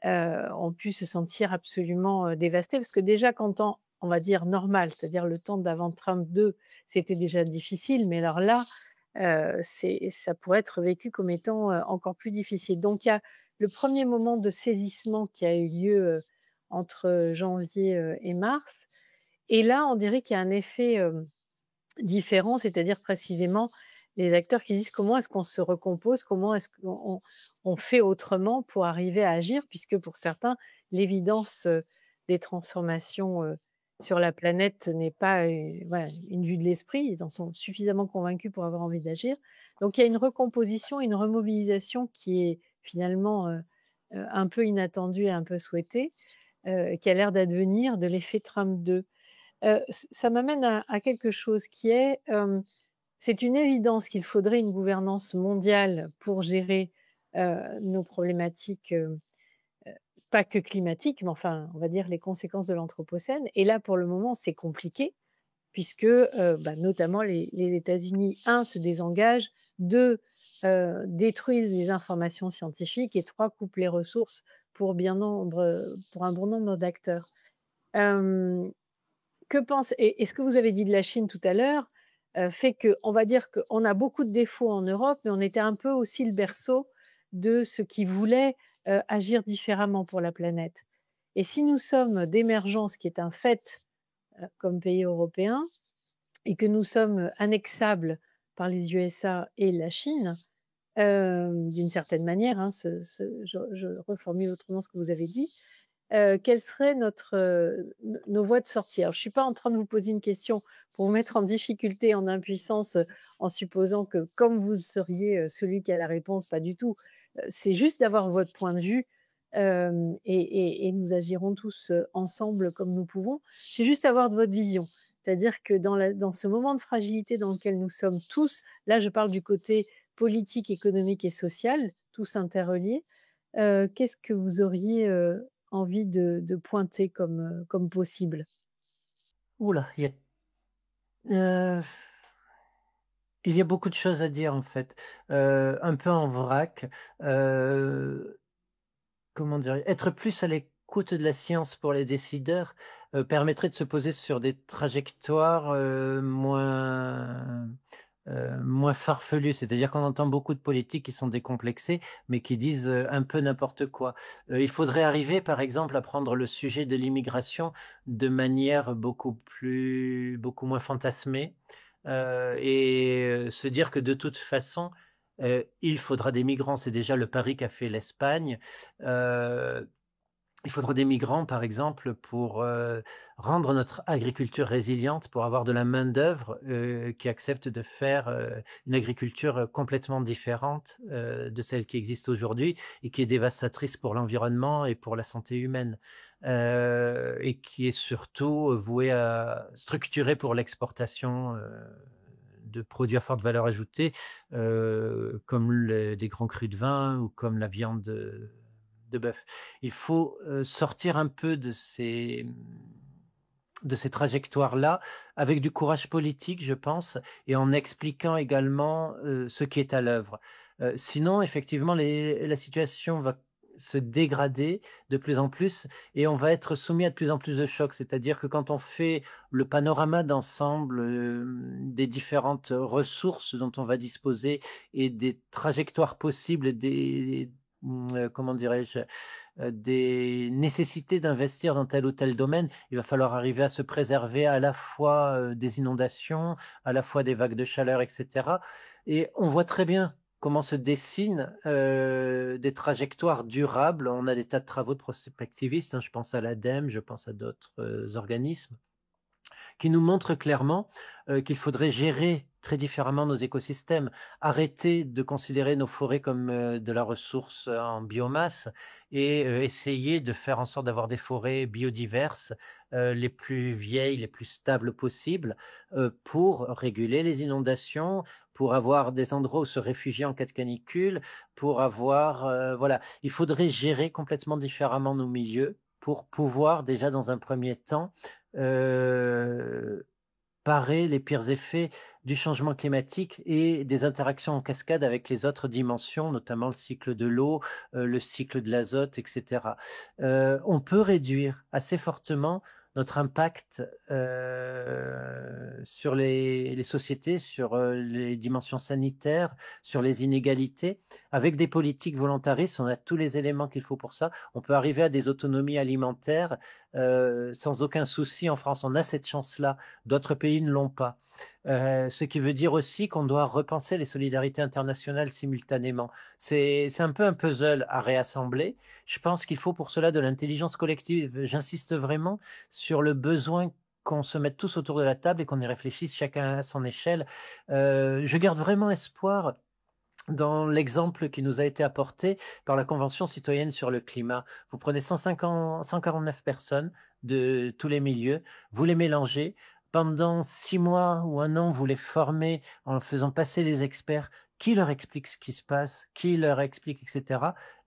ont pu se sentir absolument, dévastés. Parce que déjà qu'en temps, on va dire normal, c'est-à-dire le temps d'avant Trump 2, c'était déjà difficile, mais alors là, ça pourrait être vécu comme étant, encore plus difficile. Donc il y a le premier moment de saisissement qui a eu lieu, entre janvier, et mars, et là, on dirait qu'il y a un effet, différent, c'est-à-dire précisément les acteurs qui disent: «Comment est-ce qu'on se recompose? Comment est-ce qu'on fait autrement pour arriver à agir?» puisque pour certains, l'évidence, des transformations, sur la planète n'est pas, voilà, une vue de l'esprit. Ils en sont suffisamment convaincus pour avoir envie d'agir. Donc il y a une recomposition, une remobilisation qui est finalement, un peu inattendue et un peu souhaitée, qui a l'air d'advenir de l'effet Trump 2. Ça m'amène à quelque chose qui est, c'est une évidence qu'il faudrait une gouvernance mondiale pour gérer, nos problématiques, pas que climatiques, mais enfin, on va dire les conséquences de l'anthropocène, et là, pour le moment, c'est compliqué puisque, notamment les États-Unis, un, se désengagent, 2, détruisent les informations scientifiques, et 3, coupent les ressources pour un bon nombre d'acteurs. Hem et ce que vous avez dit de la Chine tout à l'heure, fait qu'on va dire qu'on a beaucoup de défauts en Europe, mais on était un peu aussi le berceau de ceux qui voulaient, agir différemment pour la planète. Et si nous sommes d'émergence, qui est un fait, comme pays européens, et que nous sommes annexables par les USA et la Chine, d'une certaine manière, hein, je reformule autrement ce que vous avez dit, quelle serait nos voies de sortie? Alors, je ne suis pas en train de vous poser une question pour vous mettre en difficulté, en impuissance, en supposant que comme vous seriez, celui qui a la réponse, pas du tout. C'est juste d'avoir votre point de vue, et nous agirons tous, ensemble comme nous pouvons. C'est juste avoir de votre vision. C'est-à-dire que dans ce moment de fragilité dans lequel nous sommes tous, là je parle du côté politique, économique et social, tous interreliés, qu'est-ce que vous auriez, envie de pointer comme possible? Ouh là, heu, il y a beaucoup de choses à dire, en fait, un peu en vrac, heu, comment dire? Être plus à l'écoute de la science pour les décideurs, permettrait de se poser sur des trajectoires, moins farfelues. C'est-à-dire qu'on entend beaucoup de politiques qui sont décomplexés, mais qui disent, un peu n'importe quoi. Il faudrait arriver, par exemple, à prendre le sujet de l'immigration de manière beaucoup moins fantasmée, se dire que de toute façon, il faudra des migrants. C'est déjà le pari qu'a fait l'Espagne. Heu il faudra des migrants, par exemple, pour, rendre notre agriculture résiliente, pour avoir de la main-d'œuvre, qui accepte de faire, une agriculture, complètement différente, de celle qui existe aujourd'hui et qui est dévastatrice pour l'environnement et pour la santé humaine, et qui est surtout, vouée à structurée pour l'exportation, de produits à forte valeur ajoutée, comme des grands crus de vin ou comme la viande, de bœuf. Il faut, sortir un peu de ces trajectoires-là, avec du courage politique, je pense, et en expliquant également, ce qui est à l'œuvre. Sinon, effectivement, la situation va se dégrader de plus en plus et on va être soumis à de plus en plus de chocs. C'est-à-dire que quand on fait le panorama d'ensemble, des différentes ressources dont on va disposer et des trajectoires possibles, comment dirais-je, des nécessités d'investir dans tel ou tel domaine. Il va falloir arriver à se préserver à la fois des inondations, à la fois des vagues de chaleur, etc. Et on voit très bien comment se dessinent des trajectoires durables. On a des tas de travaux de prospectivistes, hein, je pense à l'ADEME, je pense à d'autres organismes, qui nous montrent clairement qu'il faudrait gérer très différemment nos écosystèmes, arrêter de considérer nos forêts comme de la ressource en biomasse et essayer de faire en sorte d'avoir des forêts biodiverses, les plus vieilles, les plus stables possibles, pour réguler les inondations, pour avoir des endroits où se réfugier en cas de canicule, pour avoir... voilà, il faudrait gérer complètement différemment nos milieux pour pouvoir déjà dans un premier temps parer les pires effets du changement climatique et des interactions en cascade avec les autres dimensions, notamment le cycle de l'eau, le cycle de l'azote, etc. On peut réduire assez fortement notre impact sur les sociétés, sur les dimensions sanitaires, sur les inégalités. Avec des politiques volontaristes, on a tous les éléments qu'il faut pour ça. On peut arriver à des autonomies alimentaires sans aucun souci. En France, on a cette chance-là. D'autres pays ne l'ont pas. Ce qui veut dire aussi qu'on doit repenser les solidarités internationales simultanément. C'est un peu un puzzle à réassembler. Je pense qu'il faut pour cela de l'intelligence collective. J'insiste vraiment sur le besoin qu'on se mette tous autour de la table et qu'on y réfléchisse chacun à son échelle. Je garde vraiment espoir dans l'exemple qui nous a été apporté par la Convention citoyenne sur le climat. Vous prenez 149 personnes de tous les milieux, vous les mélangez, pendant 6 mois ou 1 an, vous les formez en faisant passer les experts qui leur expliquent ce qui se passe, qui leur expliquent, etc.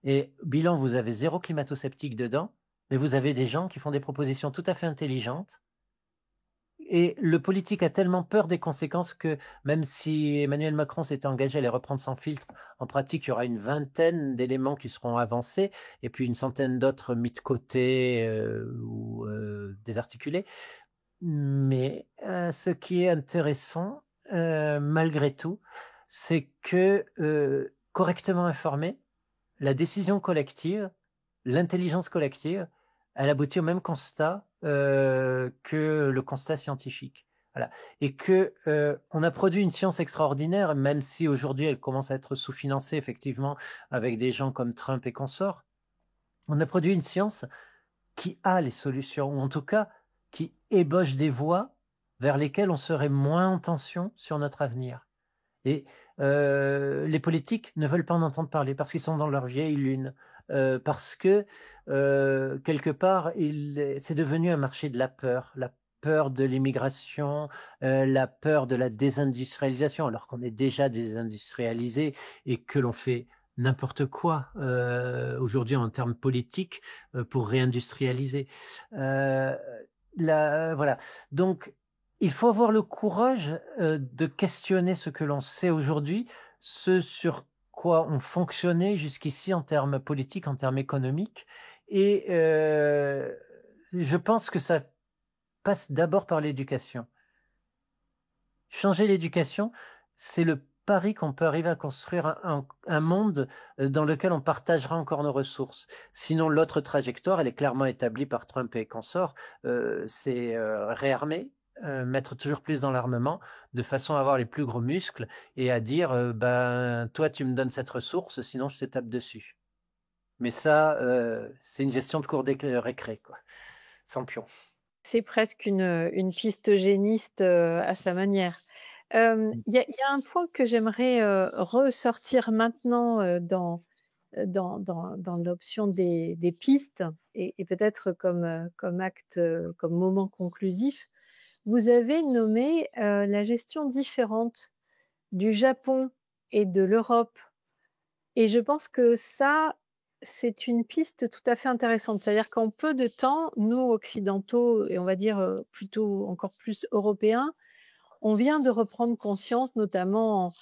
Et bilan, vous avez 0 climato-sceptique dedans, mais vous avez des gens qui font des propositions tout à fait intelligentes. Et le politique a tellement peur des conséquences que même si Emmanuel Macron s'était engagé à les reprendre sans filtre, en pratique, il y aura une vingtaine d'éléments qui seront avancés et puis une centaine d'autres mis de côté ou désarticulés. Mais ce qui est intéressant, malgré tout, c'est que correctement informée, la décision collective, l'intelligence collective, elle aboutit au même constat que le constat scientifique. Voilà. Et que on a produit une science extraordinaire, même si aujourd'hui elle commence à être sous-financée, effectivement, avec des gens comme Trump et consorts. On a produit une science qui a les solutions, ou en tout cas qui ébauche des voies vers lesquelles on serait moins en tension sur notre avenir. Et les politiques ne veulent pas en entendre parler parce qu'ils sont dans leur vieille lune, parce que quelque part, c'est devenu un marché de la peur de l'immigration, la peur de la désindustrialisation, alors qu'on est déjà désindustrialisé et que l'on fait n'importe quoi aujourd'hui en termes politiques pour réindustrialiser. Voilà. Donc, il faut avoir le courage de questionner ce que l'on sait aujourd'hui, ce sur quoi on fonctionnait jusqu'ici en termes politiques, en termes économiques. Et je pense que ça passe d'abord par l'éducation. Changer l'éducation, c'est le pari qu'on peut arriver à construire un monde dans lequel on partagera encore nos ressources. Sinon, l'autre trajectoire, elle est clairement établie par Trump et consorts, c'est réarmer, mettre toujours plus dans l'armement, de façon à avoir les plus gros muscles et à dire ben toi tu me donnes cette ressource, sinon je te tape dessus. Mais ça, c'est une gestion de cours des récré, quoi, sans pion. C'est presque une piste eugéniste à sa manière. Il y a un point que j'aimerais ressortir maintenant dans l'option des pistes et peut-être comme acte, comme moment conclusif. Vous avez nommé la gestion différente du Japon et de l'Europe. Et je pense que ça, c'est une piste tout à fait intéressante. C'est-à-dire qu'en peu de temps, nous, occidentaux, et on va dire plutôt encore plus européens, on vient de reprendre conscience, notamment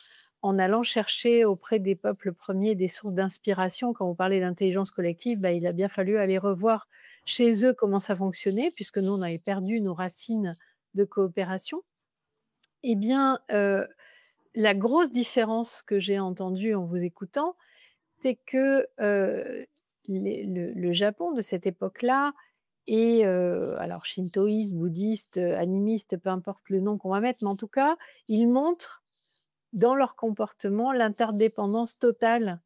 en allant chercher auprès des peuples premiers des sources d'inspiration. Quand vous parlez d'intelligence collective, il a bien fallu aller revoir chez eux comment ça fonctionnait, puisque nous, on avait perdu nos racines de coopération. Eh bien, la grosse différence que j'ai entendue en vous écoutant, c'était que le Japon de cette époque-là est alors shintoïste, bouddhiste, animiste, peu importe le nom qu'on va mettre, mais en tout cas, ils montrent dans leur comportement l'interdépendance totale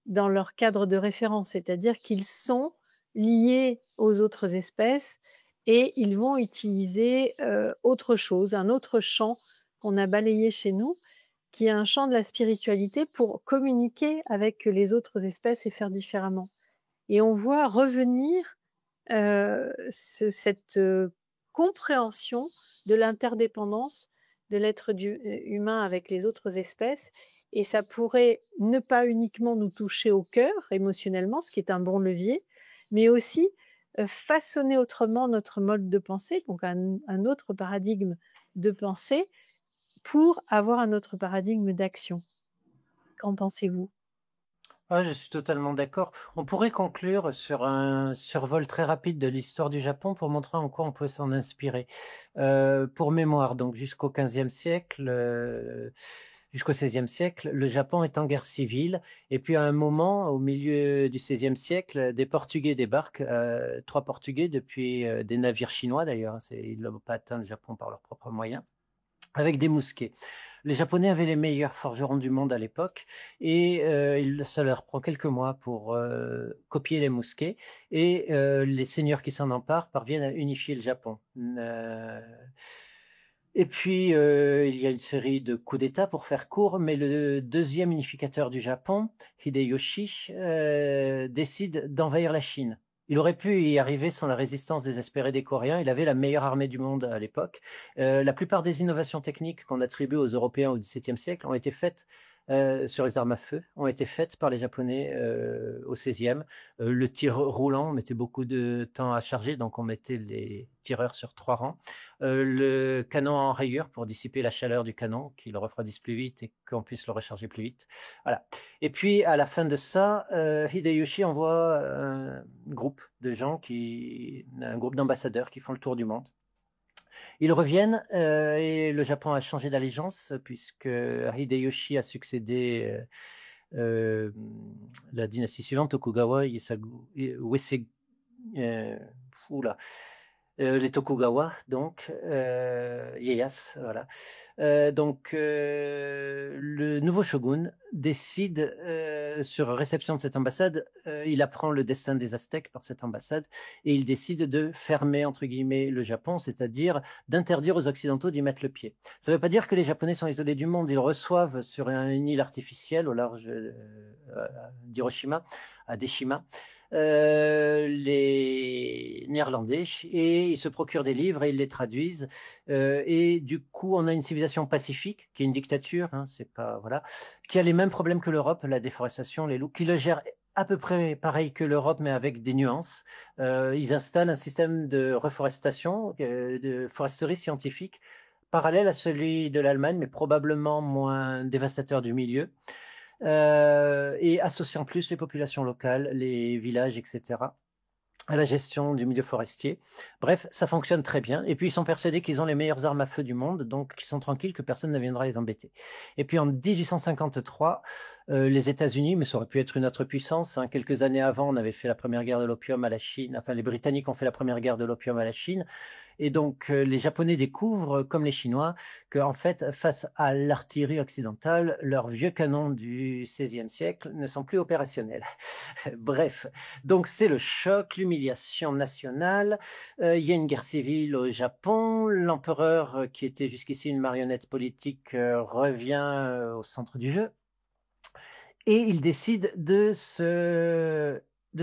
dans leur cadre de référence, c'est-à-dire qu'ils sont liés aux autres espèces et ils vont utiliser autre chose, un autre champ qu'on a balayé chez nous, qui est un champ de la spiritualité pour communiquer avec les autres espèces et faire différemment. Et on voit revenir cette compréhension de l'interdépendance de l'être humain avec les autres espèces. Et ça pourrait ne pas uniquement nous toucher au cœur émotionnellement, ce qui est un bon levier, mais aussi façonner autrement notre mode de pensée, donc un autre paradigme de pensée, pour avoir un autre paradigme d'action. Qu'en pensez-vous? Ah, je suis totalement d'accord. On pourrait conclure sur un survol très rapide de l'histoire du Japon pour montrer en quoi on peut s'en inspirer. Pour mémoire, donc jusqu'au XVe siècle, jusqu'au XVIe siècle, le Japon est en guerre civile. Et puis à un moment, au milieu du XVIe siècle, des Portugais débarquent, 3 Portugais depuis des navires chinois d'ailleurs. Ils n'ont pas atteint le Japon par leurs propres moyens, avec des mousquets. Les Japonais avaient les meilleurs forgerons du monde à l'époque et ça leur prend quelques mois pour copier les mousquets et les seigneurs qui s'en emparent parviennent à unifier le Japon. Et puis, il y a une série de coups d'État pour faire court, mais le deuxième unificateur du Japon, Hideyoshi, décide d'envahir la Chine. Il aurait pu y arriver sans la résistance désespérée des Coréens. Il avait la meilleure armée du monde à l'époque. La plupart des innovations techniques qu'on attribue aux Européens au XVIIe siècle ont été faites sur les armes à feu, ont été faites par les Japonais au XVIe. Le tir roulant, on mettait beaucoup de temps à charger, donc on mettait les tireurs sur 3 rangs. Le canon en rayure pour dissiper la chaleur du canon, qu'il refroidisse plus vite et qu'on puisse le recharger plus vite. Voilà. Et puis, à la fin de ça, Hideyoshi envoie un groupe de gens, un groupe d'ambassadeurs qui font le tour du monde. Ils reviennent et le Japon a changé d'allégeance puisque Hideyoshi a succédé la dynastie suivante, Tokugawa, les Tokugawa, donc Ieyasu, voilà. Le nouveau shogun décide, sur réception de cette ambassade, il apprend le destin des Aztèques par cette ambassade, et il décide de fermer, entre guillemets, le Japon, c'est-à-dire d'interdire aux Occidentaux d'y mettre le pied. Ça ne veut pas dire que les Japonais sont isolés du monde, ils reçoivent sur une île artificielle au large d'Hiroshima, à Deshima, les Néerlandais, et ils se procurent des livres et ils les traduisent. Et du coup, on a une civilisation pacifique, qui est une dictature, hein, c'est pas, voilà, qui a les mêmes problèmes que l'Europe, la déforestation, les loups, qui le gère à peu près pareil que l'Europe, mais avec des nuances. Ils installent un système de reforestation, de foresterie scientifique, parallèle à celui de l'Allemagne, mais probablement moins dévastateur du milieu. Et associant plus les populations locales, les villages, etc., à la gestion du milieu forestier. Bref, ça fonctionne très bien. Et puis, ils sont persuadés qu'ils ont les meilleures armes à feu du monde, donc ils sont tranquilles que personne ne viendra les embêter. Et puis, en 1853, les États-Unis, mais ça aurait pu être une autre puissance, hein, quelques années avant, on avait fait la première guerre de l'opium à la Chine, enfin, les Britanniques ont fait la première guerre de l'opium à la Chine. Et donc, les Japonais découvrent, comme les Chinois, qu'en fait, face à l'artillerie occidentale, leurs vieux canons du XVIe siècle ne sont plus opérationnels. Bref, donc c'est le choc, l'humiliation nationale. Il y a une guerre civile au Japon. L'empereur, qui était jusqu'ici une marionnette politique, revient au centre du jeu. Et il décide de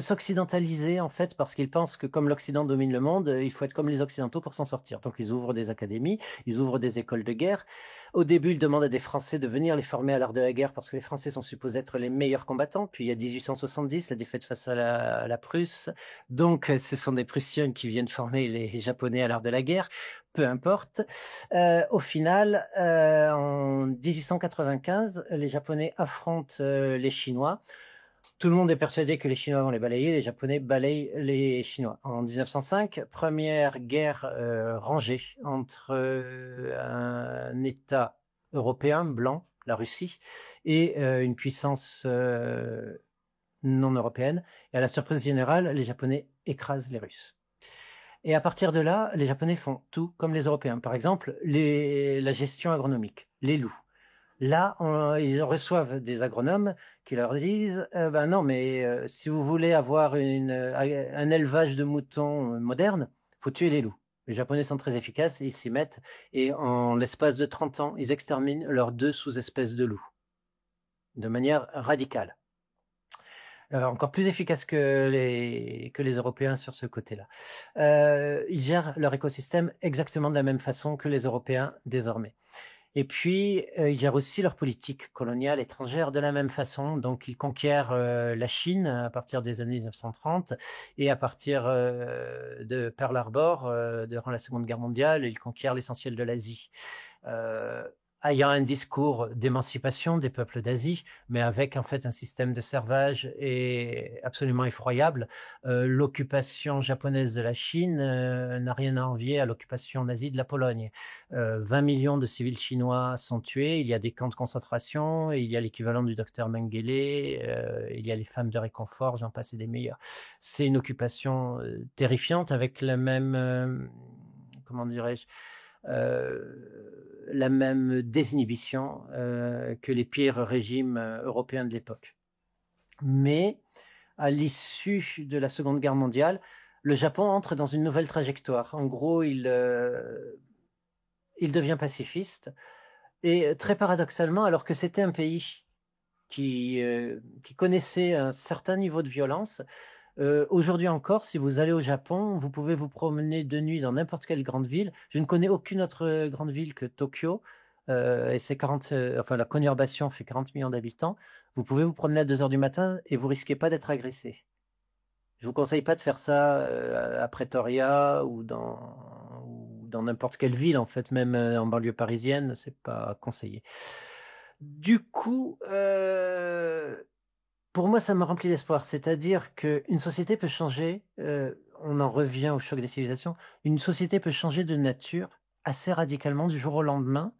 s'occidentaliser, en fait, parce qu'ils pensent que comme l'Occident domine le monde, il faut être comme les Occidentaux pour s'en sortir. Donc ils ouvrent des académies, ils ouvrent des écoles de guerre. Au début, ils demandent à des Français de venir les former à l'art de la guerre parce que les Français sont supposés être les meilleurs combattants. Puis il y a 1870, la défaite face à la Prusse. Donc ce sont des Prussiens qui viennent former les Japonais à l'art de la guerre. Peu importe. Au final, en 1895, les Japonais affrontent les Chinois. Tout le monde est persuadé que les Chinois vont les balayer, les Japonais balayent les Chinois. En 1905, première guerre rangée entre un État européen blanc, la Russie, et une puissance non européenne. Et à la surprise générale, les Japonais écrasent les Russes. Et à partir de là, les Japonais font tout comme les Européens. Par exemple, la gestion agronomique, les loups. Là, ils reçoivent des agronomes qui leur disent ben non, mais si vous voulez avoir un élevage de moutons moderne, faut tuer les loups. Les Japonais sont très efficaces, ils s'y mettent, et en l'espace de 30 ans, ils exterminent leurs 2 sous-espèces de loups, de manière radicale. Encore plus efficace que les Européens sur ce côté-là. Ils gèrent leur écosystème exactement de la même façon que les Européens désormais. Et puis, ils gèrent aussi leur politique coloniale étrangère de la même façon. Donc, ils conquièrent la Chine à partir des années 1930 et à partir de Pearl Harbor, durant la Seconde Guerre mondiale, ils conquièrent l'essentiel de l'Asie. Ayant un discours d'émancipation des peuples d'Asie, mais avec en fait un système de servage absolument effroyable. L'occupation japonaise de la Chine n'a rien à envier à l'occupation nazie de la Pologne. 20 millions de civils chinois sont tués, il y a des camps de concentration, il y a l'équivalent du docteur Mengele, il y a les femmes de réconfort, j'en passe et des meilleurs. C'est une occupation terrifiante avec la même, comment dirais-je, la même désinhibition que les pires régimes européens de l'époque. Mais à l'issue de la Seconde Guerre mondiale, le Japon entre dans une nouvelle trajectoire. En gros, il devient pacifiste. Et très paradoxalement, alors que c'était un pays qui connaissait un certain niveau de violence, aujourd'hui encore, si vous allez au Japon, vous pouvez vous promener de nuit dans n'importe quelle grande ville. Je ne connais aucune autre grande ville que Tokyo. Et c'est la conurbation fait 40 millions d'habitants. Vous pouvez vous promener à 2 heures du matin et vous risquez pas d'être agressé. Je vous conseille pas de faire ça à Pretoria ou dans n'importe quelle ville, en fait, même en banlieue parisienne, c'est pas conseillé. Du coup, pour moi, ça me remplit d'espoir. C'est-à-dire qu'une société peut changer, on en revient au choc des civilisations, une société peut changer de nature assez radicalement du jour au lendemain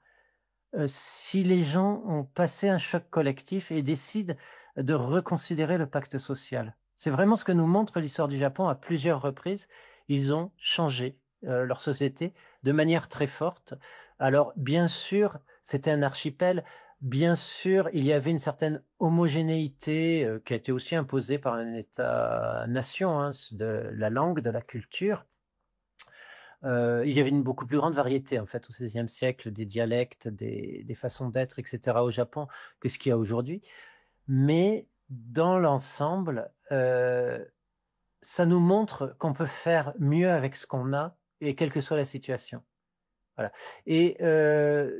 si les gens ont passé un choc collectif et décident de reconsidérer le pacte social. C'est vraiment ce que nous montre l'histoire du Japon à plusieurs reprises. Ils ont changé leur société de manière très forte. Alors, bien sûr, c'était un archipel. Bien sûr, il y avait une certaine homogénéité qui a été aussi imposée par un État-nation, hein, de la langue, de la culture. Il y avait une beaucoup plus grande variété en fait au XVIe siècle des dialectes, des façons d'être, etc. au Japon que ce qu'il y a aujourd'hui. Mais dans l'ensemble, ça nous montre qu'on peut faire mieux avec ce qu'on a et quelle que soit la situation. Voilà. Et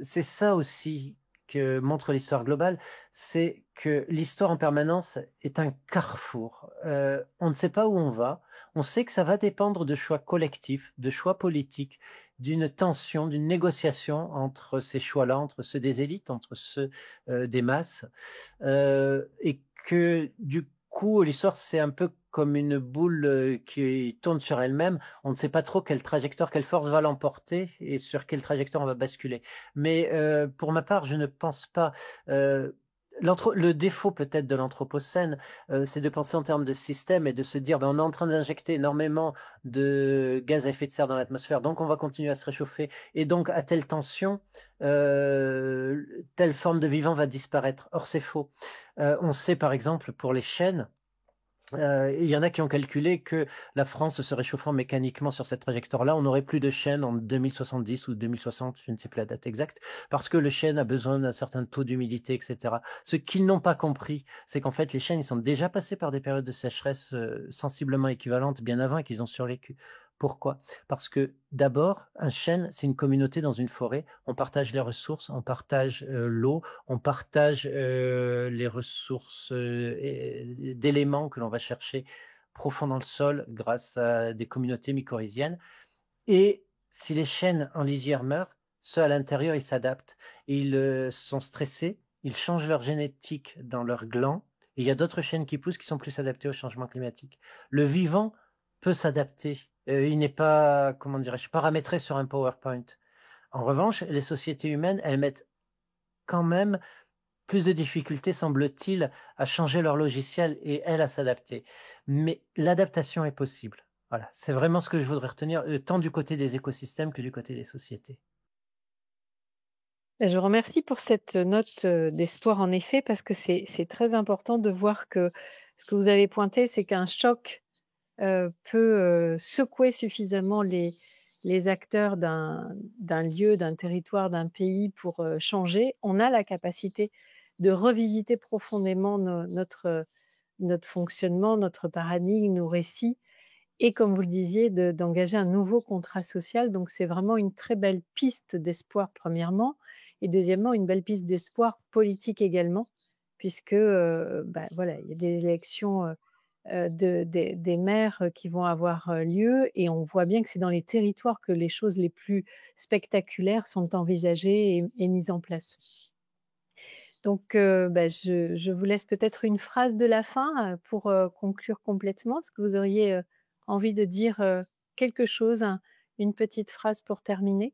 c'est ça aussi que montre l'histoire globale, c'est que l'histoire en permanence est un carrefour. On ne sait pas où on va. On sait que ça va dépendre de choix collectifs, de choix politiques, d'une tension, d'une négociation entre ces choix-là, entre ceux des élites, entre ceux des masses, et que du coup, l'histoire, c'est un peu comme une boule qui tourne sur elle-même. On ne sait pas trop quelle trajectoire, quelle force va l'emporter et sur quelle trajectoire on va basculer. Mais pour ma part, je ne pense pas... le défaut peut-être de l'anthropocène, c'est de penser en termes de système et de se dire on est en train d'injecter énormément de gaz à effet de serre dans l'atmosphère, donc on va continuer à se réchauffer. Et donc à telle tension, telle forme de vivant va disparaître. Or c'est faux. On sait par exemple pour les chênes, il y en a qui ont calculé que la France se réchauffant mécaniquement sur cette trajectoire-là, on n'aurait plus de chêne en 2070 ou 2060, je ne sais plus la date exacte, parce que le chêne a besoin d'un certain taux d'humidité, etc. Ce qu'ils n'ont pas compris, c'est qu'en fait, les chênes, ils sont déjà passés par des périodes de sécheresse sensiblement équivalentes bien avant et qu'ils ont survécu. Pourquoi? Parce que d'abord, un chêne, c'est une communauté dans une forêt. On partage les ressources, on partage l'eau, on partage les ressources d'éléments que l'on va chercher profond dans le sol grâce à des communautés mycorhiziennes. Et si les chênes en lisière meurent, ceux à l'intérieur, ils s'adaptent. Ils sont stressés, ils changent leur génétique dans leurs glands. Et il y a d'autres chênes qui poussent qui sont plus adaptés au changement climatique. Le vivant peut s'adapter. Il n'est pas, comment dirais-je, paramétré sur un PowerPoint. En revanche, les sociétés humaines, elles mettent quand même plus de difficultés, semble-t-il, à changer leur logiciel et elles à s'adapter. Mais l'adaptation est possible. Voilà, c'est vraiment ce que je voudrais retenir, tant du côté des écosystèmes que du côté des sociétés. Je vous remercie pour cette note d'espoir en effet, parce que c'est très important de voir que ce que vous avez pointé, c'est qu'un choc peut secouer suffisamment les acteurs d'un lieu, d'un territoire, d'un pays pour changer. On a la capacité de revisiter profondément notre fonctionnement, notre paradigme, nos récits, et comme vous le disiez, d'engager un nouveau contrat social. Donc c'est vraiment une très belle piste d'espoir, premièrement, et deuxièmement, une belle piste d'espoir politique également, puisque voilà, il y a des élections des maires qui vont avoir lieu, et on voit bien que c'est dans les territoires que les choses les plus spectaculaires sont envisagées et mises en place. Donc, je vous laisse peut-être une phrase de la fin pour conclure complètement. Est-ce que vous auriez envie de dire quelque chose, une petite phrase pour terminer?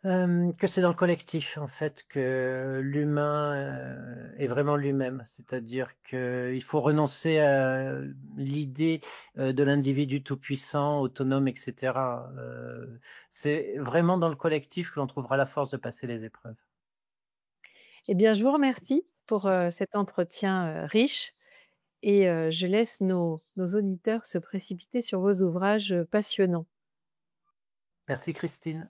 Que c'est dans le collectif, en fait, que l'humain, est vraiment lui-même. C'est-à-dire qu'il faut renoncer à l'idée, de l'individu tout-puissant, autonome et cetera. C'est vraiment dans le collectif que l'on trouvera la force de passer les épreuves. Eh bien, je vous remercie pour cet entretien riche, et je laisse nos auditeurs se précipiter sur vos ouvrages passionnants. Merci Christine.